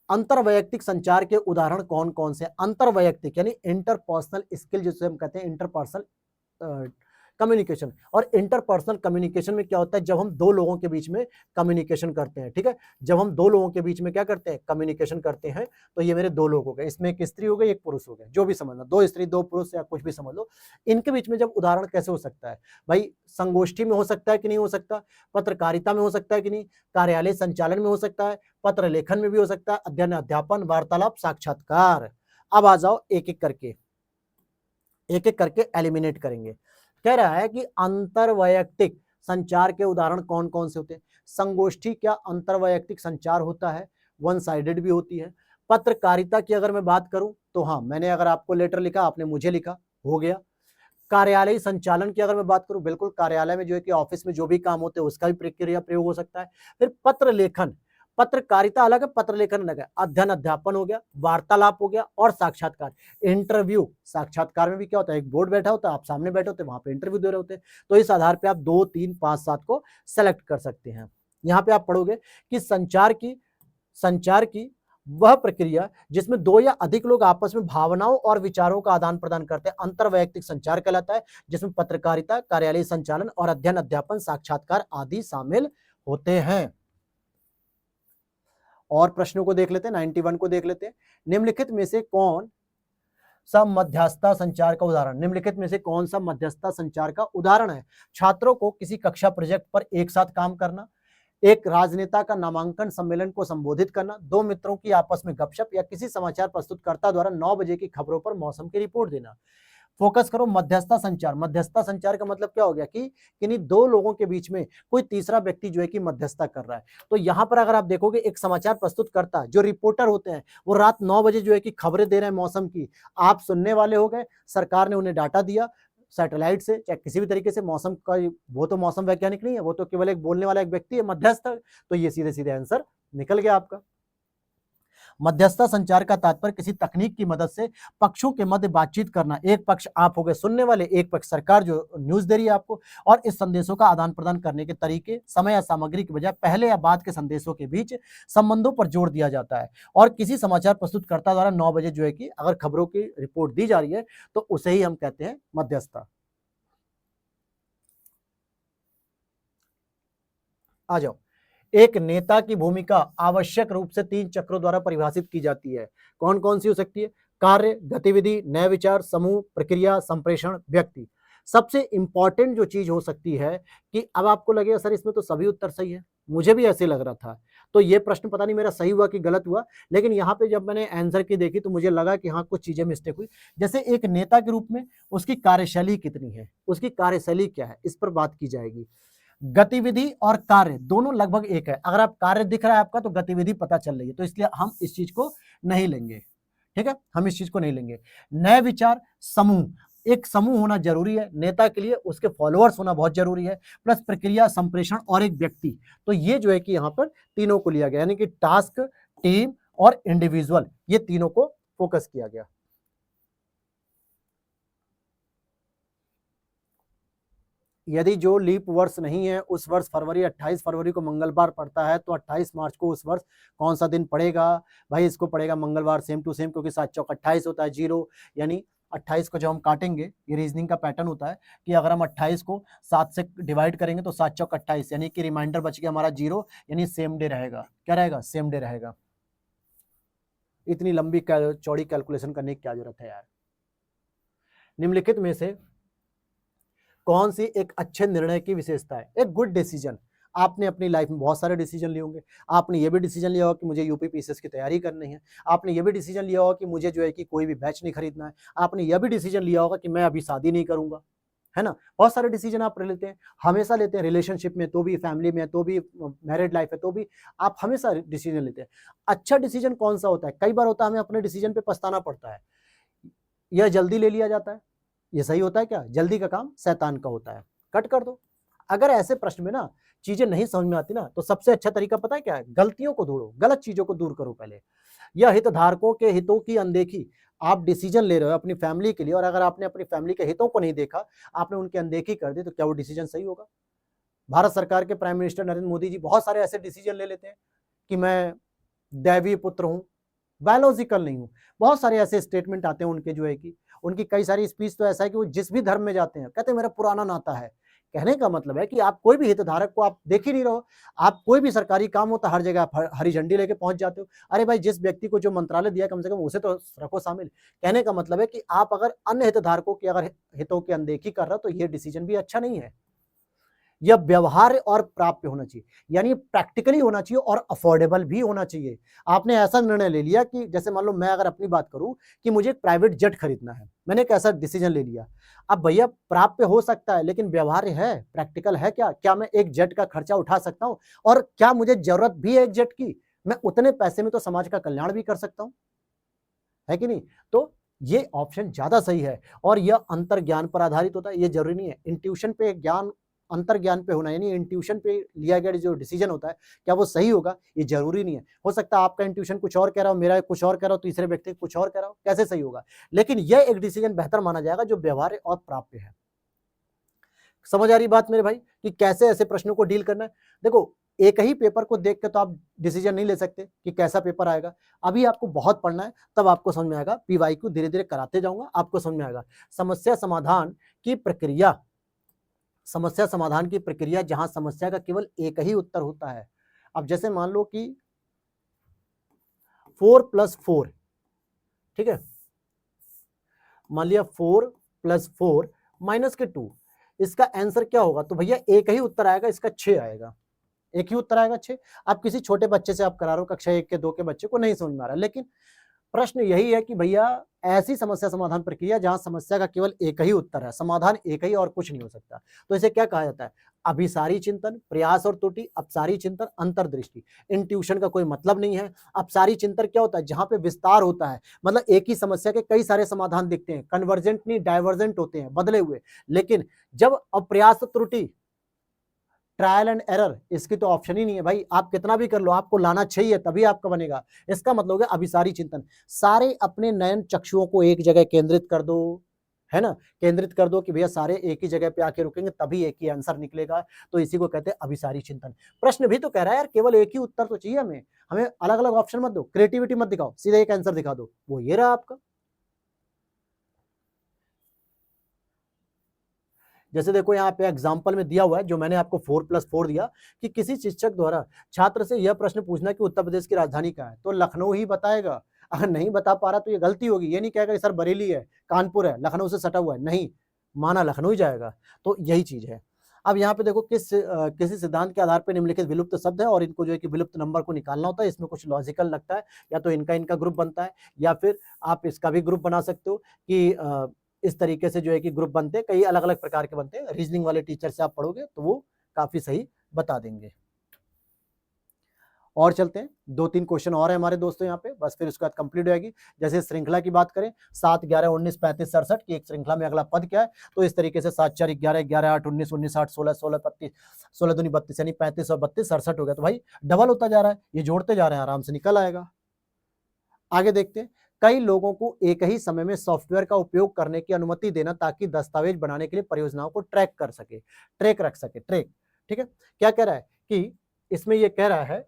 Speaker 1: अंतरवैयक्तिक संचार के उदाहरण कौन कौन से? अंतरवैयक्तिक यानी इंटरपर्सनल स्किल, जिसे हम कहते हैं इंटरपर्सनल कम्युनिकेशन। और इंटरपर्सनल कम्युनिकेशन में क्या होता है? जब हम दो लोगों के बीच में कम्युनिकेशन करते हैं, ठीक है, जब हम दो लोगों के बीच में क्या करते हैं? कम्युनिकेशन करते हैं। तो ये मेरे दो लोग हो गए, इसमें एक स्त्री हो गई, एक पुरुष हो गए, जो भी समझना, दो स्त्री दो पुरुष या कुछ भी समझ लो। इनके बीच में जब उदाहरण कैसे हो सकता है भाई? संगोष्ठी में हो सकता है कि नहीं हो सकता, पत्रकारिता में हो सकता है कि नहीं, कार्यालय संचालन में हो सकता है, पत्र लेखन में भी हो सकता है, अध्ययन अध्यापन, वार्तालाप, साक्षात्कार। अब आ जाओ एक एक करके एलिमिनेट करेंगे। कह रहा है कि अंतरवैयक्तिक संचार के उदाहरण कौन कौन से होते हैं? संगोष्ठी क्या अंतरवैयक्तिक संचार होता है? वन साइडेड भी होती है। पत्रकारिता की अगर मैं बात करूं तो हाँ, मैंने अगर आपको लेटर लिखा, आपने मुझे लिखा, हो गया। कार्यालय संचालन की अगर मैं बात करूं, बिल्कुल कार्यालय में जो है कि ऑफिस में जो भी काम होते हैं उसका भी प्रक्रिया प्रयोग हो सकता है। फिर पत्र लेखन, पत्रकारिता अलग है, पत्र लेखन अलग है। अध्ययन अध्यापन हो गया, वार्तालाप हो गया, और साक्षात्कार, इंटरव्यू। साक्षात्कार में भी क्या होता है? एक बोर्ड बैठा होता है, आप सामने बैठे होते हैं, वहां पे इंटरव्यू दे रहे होते हैं। तो इस आधार पे आप 2, 3, 5, 7 को सेलेक्ट कर सकते हैं। यहाँ पे आप पढ़ोगे कि संचार की वह प्रक्रिया जिसमें दो या अधिक लोग आपस में भावनाओं और विचारों का आदान प्रदान करते हैं, अंतरवैयक्तिक संचार कहलाता है, जिसमें पत्रकारिता, कार्यालय संचालन और अध्ययन अध्यापन, साक्षात्कार आदि शामिल होते हैं। और प्रश्नों को देख लेते हैं, 91 को देख लेते हैं। निम्नलिखित में से कौन सा मध्यस्थता संचार का उदाहरण? निम्नलिखित में से कौन सा मध्यस्थता संचार का उदाहरण है? छात्रों को किसी कक्षा प्रोजेक्ट पर एक साथ काम करना, एक राजनेता का नामांकन सम्मेलन को संबोधित करना, दो मित्रों की आपस में गपशप, या किसी समाचार प्रस्तुतकर्ता द्वारा 9 बजे की खबरों पर मौसम की रिपोर्ट देना। फोकस करो मध्यस्थता संचार। मध्यस्थता संचार का मतलब क्या हो गया कि किन्हीं दो लोगों के बीच में कोई तीसरा व्यक्ति जो है कि मध्यस्थता कर रहा है। तो यहां पर अगर आप देखोगे, एक समाचार प्रस्तुतकर्ता जो रिपोर्टर होते हैं, वो रात 9 बजे जो है कि खबरें दे रहे हैं मौसम की, आप सुनने वाले हो गए, सरकार ने उन्हें डाटा दिया सैटेलाइट से, चाहे किसी भी तरीके से मौसम का, वो तो मौसम वैज्ञानिक नहीं है, वो तो केवल एक बोलने वाला एक व्यक्ति है, मध्यस्थ। तो ये सीधे सीधे आंसर निकल गया आपका। मध्यस्थता संचार का तात्पर्य किसी तकनीक की मदद से पक्षों के मध्य बातचीत करना। एक पक्ष आप हो गए सुनने वाले, एक पक्ष सरकार जो न्यूज दे रही है आपको, और इस संदेशों का आदान प्रदान करने के तरीके, समय या सामग्री की बजाय पहले या बाद के संदेशों के बीच संबंधों पर जोर दिया जाता है। और किसी समाचार प्रस्तुतकर्ता द्वारा 9 बजे जो है कि अगर खबरों की रिपोर्ट दी जा रही है तो उसे ही हम कहते हैं मध्यस्थता। आ जाओ। एक नेता की भूमिका आवश्यक रूप से 3 चक्रों द्वारा परिभाषित की जाती है। कौन कौन सी हो सकती है? कार्य, गतिविधि, नए विचार, समूह, प्रक्रिया, संप्रेषण, व्यक्ति। सबसे इंपॉर्टेंट जो चीज हो सकती है कि अब आपको लगेगा सर इसमें तो सभी उत्तर सही है, मुझे भी ऐसे लग रहा था, तो ये प्रश्न पता नहीं मेरा सही हुआ कि गलत हुआ, लेकिन यहाँ पे जब मैंने आंसर की देखी तो मुझे लगा कि हाँ कुछ चीजें मिस्टेक हुई। जैसे एक नेता के रूप में उसकी कार्यशैली कितनी है, उसकी कार्यशैली क्या है, इस पर बात की जाएगी। गतिविधि और कार्य दोनों लगभग एक है। अगर आप कार्य दिख रहा है आपका तो गतिविधि पता चल रही है, तो इसलिए हम इस चीज को नहीं लेंगे। ठीक है, हम इस चीज को नहीं लेंगे। नए विचार समूह, एक समूह होना जरूरी है नेता के लिए, उसके फॉलोअर्स होना बहुत जरूरी है, प्लस प्रक्रिया, संप्रेषण और एक व्यक्ति। तो ये जो है कि यहाँ पर तीनों को लिया गया, यानी कि टास्क, टीम और इंडिविजुअल, ये तीनों को फोकस किया गया। यदि जो लीप वर्ष नहीं है उस वर्ष फरवरी 28 फरवरी को मंगलवार पड़ता है तो 28 मार्च को उस वर्ष कौन सा दिन पड़ेगा? भाई इसको पड़ेगा मंगलवार, सेम टू सेम, क्योंकि 7 चौक 28 होता है, जीरो, यानी 28 को जब हम काटेंगे, ये रीजनिंग का पैटर्न होता है कि अगर हम 28 को 7 से डिवाइड करेंगे तो 7 चौक 28, यानी कि रिमाइंडर बच गया हमारा जीरो, यानी सेम डे रहेगा। क्या रहेगा? सेम डे रहेगा। इतनी लंबी चौड़ी कैलकुलेशन करने की क्या जरूरत है यार। निम्नलिखित में से कौन सी एक अच्छे निर्णय की विशेषता है? एक गुड डिसीजन। आपने अपनी लाइफ में बहुत सारे डिसीजन लिए होंगे। आपने ये भी डिसीजन लिया होगा कि मुझे यूपी पीसीएस की तैयारी करनी है। आपने ये भी डिसीजन लिया होगा कि मुझे जो है कि कोई भी बैच नहीं खरीदना है। आपने यह भी डिसीजन लिया होगा कि मैं अभी शादी नहीं करूंगा, है ना। बहुत सारे डिसीजन आप लेते हैं, हमेशा लेते हैं, रिलेशनशिप में तो भी, फैमिली में तो भी, मैरिड लाइफ है तो भी, आप हमेशा डिसीजन लेते हैं। अच्छा डिसीजन कौन सा होता है? कई बार होता है हमें अपने डिसीजन पे पछताना पड़ता है, यह जल्दी ले लिया जाता है। ये सही होता है क्या? जल्दी का काम शैतान का होता है, कट कर दो। अगर ऐसे प्रश्न में ना चीजें नहीं समझ में आती ना, तो सबसे अच्छा तरीका पता है क्या है? गलतियों को ढूंढो, गलत चीजों को दूर करो पहले। यह हितधारकों के हितों की अनदेखी, आप डिसीजन ले रहे हो अपनी फैमिली के लिए, और अगर आपने अपनी फैमिली के हितों को नहीं देखा, आपने उनकी अनदेखी कर दी, तो क्या वो डिसीजन सही होगा? भारत सरकार के प्राइम मिनिस्टर नरेंद्र मोदी जी बहुत सारे ऐसे डिसीजन ले लेते हैं कि मैं दैवीय पुत्र हूं, बायोलॉजिकल नहीं हूं। बहुत सारे ऐसे स्टेटमेंट आते हैं उनके, जो है कि उनकी कई सारी स्पीच तो ऐसा है कि वो जिस भी धर्म में जाते हैं कहते हैं मेरा पुराना नाता है। कहने का मतलब है कि आप कोई भी हितधारक को आप देख ही नहीं रहो। आप कोई भी सरकारी काम होता हर जगह आप हरी झंडी लेके पहुंच जाते हो। अरे भाई, जिस व्यक्ति को जो मंत्रालय दिया कम से कम उसे तो रखो शामिल। कहने का मतलब है कि आप अगर अन्य हितधारकों की अगर हितों की अनदेखी कर रहे हो तो ये डिसीजन भी अच्छा नहीं है। यह व्यवहार्य और प्राप्य होना चाहिए, यानी प्रैक्टिकली होना चाहिए और अफोर्डेबल भी होना चाहिए। आपने ऐसा निर्णय ले लिया कि जैसे मान लो मैं अगर अपनी बात करूं कि मुझे एक प्राइवेट जेट खरीदना है, मैंने एक ऐसा डिसीजन ले लिया। अब भैया प्राप्य हो सकता है लेकिन व्यवहार्य है, प्रैक्टिकल है क्या मैं एक जेट का खर्चा उठा सकता हूं? और क्या मुझे जरूरत भी है एक जेट की? मैं उतने पैसे में तो समाज का कल्याण भी कर सकता हूं, है कि नहीं? तो ये ऑप्शन ज्यादा सही है। और यह अंतर ज्ञान पर आधारित होता है, ये जरूरी नहीं है इंट्यूशन पे ज्ञान, अंतर ज्ञान पे होना, यानी इंट्यूशन पे लिया गया जो डिसीजन होता है क्या वो सही होगा? ये जरूरी नहीं है। हो सकता है आपका इंट्यूशन कुछ और कह रहा हो, मेरा कुछ और कह रहा हो, तीसरे व्यक्ति कुछ और कह रहा हो, कैसे सही होगा? लेकिन यह एक डिसीजन बेहतर माना जाएगा जो व्यवहार्य और प्राप्य है। समझ आ रही बात मेरे भाई कि कैसे ऐसे प्रश्नों को डील करना है? देखो, एक ही पेपर को देख के तो आप डिसीजन नहीं ले सकते कि कैसा पेपर आएगा। अभी आपको बहुत पढ़ना है, तब आपको समझ में आएगा। पीवाईक्यू धीरे धीरे कराते जाऊंगा, आपको समझ में आएगा। समस्या समाधान की प्रक्रिया, समस्या समाधान की प्रक्रिया जहां समस्या का केवल एक ही उत्तर होता है। अब जैसे मान लो कि 4+4, ठीक है, मान लिया 4+4 -2, इसका आंसर क्या होगा? तो भैया एक ही उत्तर आएगा, इसका 6 आएगा। एक ही उत्तर आएगा 6। आप किसी छोटे बच्चे से आप करा रहे हो, कक्षा 1 के 2 के बच्चे को नहीं समझ में आ रहा, लेकिन प्रश्न यही है कि भैया ऐसी समस्या समाधान प्रक्रिया जहां समस्या का केवल एक ही उत्तर है, समाधान एक ही और कुछ नहीं हो सकता, तो इसे क्या कहा जाता है? अभिसारी चिंतन, प्रयास और त्रुटि, अपसारी चिंतन, अंतर्दृष्टि। इंट्यूशन का कोई मतलब नहीं है। अपसारी चिंतन क्या होता है? जहां पे विस्तार होता है, मतलब एक ही समस्या के कई सारे समाधान दिखते हैं, कन्वर्जेंट नहीं डाइवर्जेंट होते हैं, बदले हुए। लेकिन जब अप्रयास त्रुटि, ट्रायल एंड एरर, इसकी तो ऑप्शन ही नहीं है भाई। आप कितना भी कर लो, आपको लाना चाहिए तभी आपका बनेगा। इसका मतलब है अभिसारी चिंतन। सारे अपने नयन चक्षुओं को एक जगह केंद्रित कर दो, है ना, केंद्रित कर दो कि भैया सारे एक ही जगह पे आके रुकेंगे तभी एक ही आंसर निकलेगा। तो इसी को कहते हैं अभिसारी चिंतन। प्रश्न भी तो कह रहा है यार केवल एक ही उत्तर तो चाहिए हमें, हमें अलग अलग ऑप्शन मत दो, क्रिएटिविटी मत दिखाओ, सीधा एक आंसर दिखा दो, वो ये रहा आपका। जैसे देखो यहाँ पे एग्जाम्पल में दिया हुआ है, जो मैंने आपको 4+4 दिया, कि किसी शिक्षक द्वारा छात्र से यह प्रश्न पूछना कि उत्तर प्रदेश की राजधानी क्या है, तो लखनऊ ही बताएगा। अगर नहीं बता पा रहा तो ये गलती होगी, ये नहीं कहेगा सर बरेली है, कानपुर है, लखनऊ से सटा हुआ है, नहीं, माना लखनऊ ही जाएगा। तो यही चीज है। अब यहाँ पे देखो किसी सिद्धांत के आधार पर निम्नलिखित विलुप्त शब्द है और इनको जो है कि विलुप्त नंबर को निकालना होता है। इसमें कुछ लॉजिकल लगता है, या तो इनका ग्रुप बनता है या फिर आप इसका भी ग्रुप बना सकते हो कि इस तरीके से जो है कि ग्रुप बनते हैं, कई अलग अलग प्रकार के बनते हैं। रीजनिंग वाले टीचर से आप पढ़ोगे तो वो काफी सही बता देंगे। और चलते हैं, 2-3 क्वेश्चन और है हमारे दोस्तों यहाँ पे, बस फिर उसके बाद कंप्लीट हो जाएगी। जैसे श्रृंखला की बात करें 7, 11, 19, 35, 67 की एक श्रृंखला में अगला पद क्या है, तो इस तरीके से 7, 4, 11, 11, 8, 19, 19, 8, 16, 16, 32, 16 दूनी 32 यानी 35 और 32 67 हो गया। तो भाई डबल होता जा रहा है, ये जोड़ते जा रहे हैं, आराम से निकल आएगा। आगे देखते हैं, कई लोगों को एक ही समय में सॉफ्टवेयर का उपयोग करने की अनुमति देना ताकि दस्तावेज बनाने के लिए परियोजनाओं को ट्रैक रख सके। ठीक है, क्या कह रहा है कि इसमें ये कह रहा है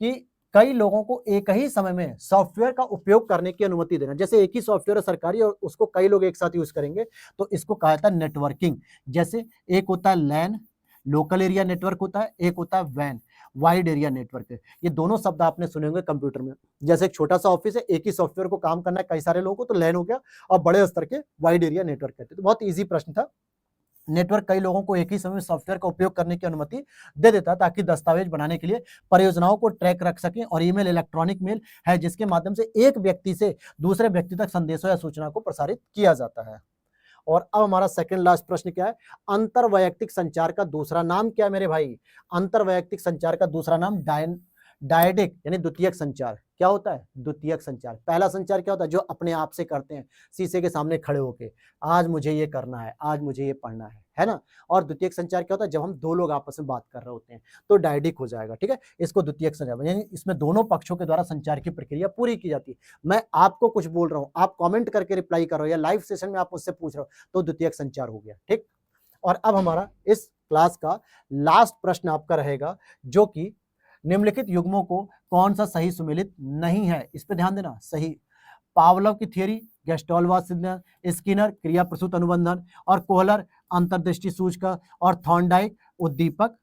Speaker 1: कि कई लोगों को एक ही समय में सॉफ्टवेयर का उपयोग करने की अनुमति देना। जैसे एक ही सॉफ्टवेयर है सरकारी और उसको कई लोग एक साथ यूज करेंगे, तो इसको कहा जाता है नेटवर्किंग। जैसे एक होता है लैन, लोकल एरिया नेटवर्क होता है, एक होता है वैन, वाइड एरिया नेटवर्क है। ये दोनों शब्द आपने सुने होंगे कंप्यूटर में। जैसे एक छोटा सा ऑफिस है, एक ही सॉफ्टवेयर को काम करना है कई सारे लोगों को, तो लैन हो गया, और बड़े स्तर के वाइड एरिया नेटवर्क कहते हैं। तो बहुत ईजी प्रश्न था। नेटवर्क कई लोगों को एक ही समय में सॉफ्टवेयर का उपयोग करने की अनुमति दे देता है ताकि दस्तावेज बनाने के लिए परियोजनाओं को ट्रैक रख सकें। और ईमेल इलेक्ट्रॉनिक मेल है जिसके माध्यम से एक व्यक्ति से दूसरे व्यक्ति तक संदेशों या सूचना को प्रसारित किया जाता है। और अब हमारा सेकंड लास्ट प्रश्न क्या है, अंतरवैयक्तिक संचार का दूसरा नाम क्या है मेरे भाई? अंतरवैयक्तिक संचार का दूसरा नाम डायडिक यानी द्वितीयक संचार। क्या होता है? द्वितीयक संचार। पहला संचार क्या होता है? जो अपने आप से करते हैं, शीशे के सामने खड़े होके, आज मुझे ये करना है, आज मुझे ये पढ़ना है ना। और द्वितीयक संचार क्या होता है? जब हम दो लोग आपस में बात कर रहे होते हैं, तो डायडिक हो जाएगा। ठीक है, इसको द्वितीयक संचार, यानी इसमें दोनों पक्षों के द्वारा संचार की प्रक्रिया पूरी की जाती है। मैं आपको कुछ बोल रहा हूं, आप कमेंट करके रिप्लाई कर रहे हो, या लाइव सेशन में आप मुझसे पूछ रहे हो, तो द्वितीयक संचार हो गया। ठीक, और अब हमारा इस क्लास का लास्ट प्रश्न आपका रहेगा, जो कि निम्नलिखित युग्मों को कौन सा सही सुमेलित नहीं है? इस पे ध्यान देना। सही, पावलोव की थियरी, गेस्टोल्वास सिद्धांत, स्किनर क्रिया प्रसूत अनुबंधन, और कोहलर अंतर्दृष्टि सूचकांक, और थॉर्नडाइक उद्दीपक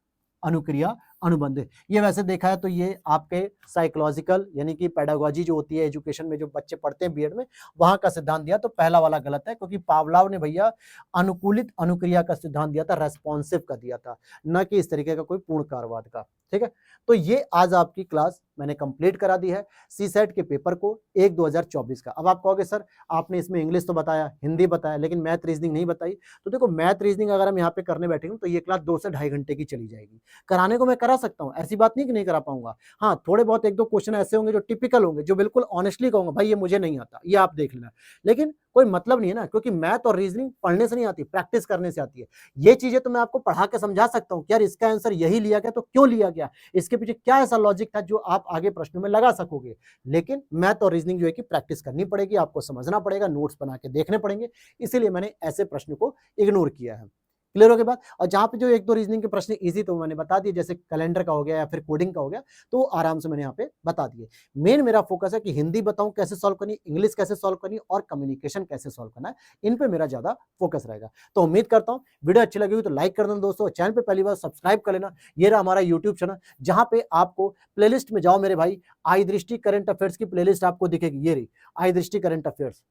Speaker 1: अनुक्रिया अनुबंध। ये वैसे देखा है तो ये आपके साइकोलॉजिकल यानी कि पेडागोजी जो होती है एजुकेशन में, जो बच्चे पढ़ते हैं बीएड में, वहां का सिद्धांत दिया, तो पहला वाला गलत है, क्योंकि पावलोव ने भैया अनुकूलित अनुक्रिया का सिद्धांत दिया था, रेस्पॉन्सिव का दिया था, न कि इस तरीके का कोई पूर्णकारवाद का। ठीक है, तो ये आज आपकी क्लास मैंने कंप्लीट करा दी है सीसेट के पेपर को 1/2024 का। अब आप कहोगे सर आपने इसमें इंग्लिश तो बताया, हिंदी बताया, लेकिन मैथ रीजनिंग नहीं बताई। तो देखो मैथ रीजनिंग अगर हम यहाँ पे करने बैठेंगे तो ये क्लास 2 से 2.5 घंटे की चली जाएगी। कराने को मैं करा सकता हूँ, ऐसी बात नहीं कि नहीं करा पाऊंगा। हाँ, थोड़े बहुत 1-2 क्वेश्चन ऐसे होंगे जो टिपिकल होंगे, जो बिल्कुल ऑनेस्टली कहूंगा भाई ये मुझे नहीं आता, ये आप देख लेना, लेकिन कोई मतलब नहीं है ना, क्योंकि मैथ और रीजनिंग पढ़ने से नहीं आती, प्रैक्टिस करने से आती है। ये चीजें तो मैं आपको पढ़ा के समझा सकता हूँ कि यार इसका आंसर यही लिया गया तो क्यों लिया गया, इसके पीछे क्या ऐसा लॉजिक था जो आप आगे प्रश्नों में लगा सकोगे। लेकिन मैथ और रीजनिंग जो है कि प्रैक्टिस करनी पड़ेगी, आपको समझना पड़ेगा, नोट्स बना के देखने पड़ेंगे, इसीलिए मैंने ऐसे प्रश्न को इग्नोर किया है। क्लियर हो गया बात? और जहां पे जो 1-2 रीजनिंग के प्रश्न इजी तो मैंने बता दिए, जैसे कैलेंडर का हो गया या फिर कोडिंग का हो गया, तो आराम से मैंने यहाँ पे बता दिए। मेन मेरा फोकस है कि हिंदी बताऊं कैसे सॉल्व करनी, इंग्लिश कैसे सॉल्व करनी, और कम्युनिकेशन कैसे सॉल्व करना है, इन पे मेरा ज्यादा फोकस रहेगा। तो उम्मीद करता हूं वीडियो अच्छी लगी हुई तो लाइक कर देना दोस्तों, चैनल पे पहली बार सब्सक्राइब कर लेना। ये रहा हमारा यूट्यूब चैनल, जहां पे आपको प्लेलिस्ट में जाओ मेरे भाई, आई दृष्टि करंट अफेयर्स की प्लेलिस्ट आपको दिखेगी, ये रही आई दृष्टि करंट अफेयर्स।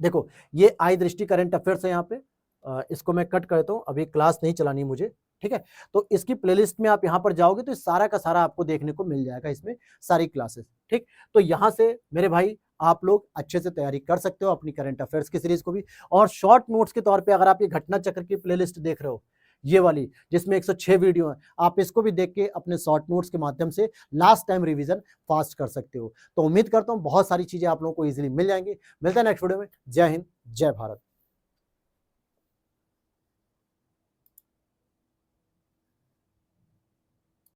Speaker 1: देखो ये आई दृष्टि करंट अफेयर्स है, यहाँ पे इसको मैं कट करता हूँ, अभी क्लास नहीं चलानी मुझे। ठीक है, तो इसकी प्लेलिस्ट में आप यहाँ पर जाओगे तो सारा का सारा आपको देखने को मिल जाएगा, इसमें सारी क्लासेस। ठीक, तो यहाँ से मेरे भाई आप लोग अच्छे से तैयारी कर सकते हो अपनी करंट अफेयर्स की सीरीज को भी। और शॉर्ट नोट्स के तौर पे अगर आप ये घटना चक्र की प्लेलिस्ट देख रहे हो, ये वाली जिसमें 106 वीडियो है, आप इसको भी देख के अपने शॉर्ट नोट्स के माध्यम से लास्ट टाइम रिवीजन फास्ट कर सकते हो। तो उम्मीद करता हूँ बहुत सारी चीजें आप लोगों को इजीली मिल जाएंगी। मिलता है नेक्स्ट वीडियो में। जय हिंद, जय भारत।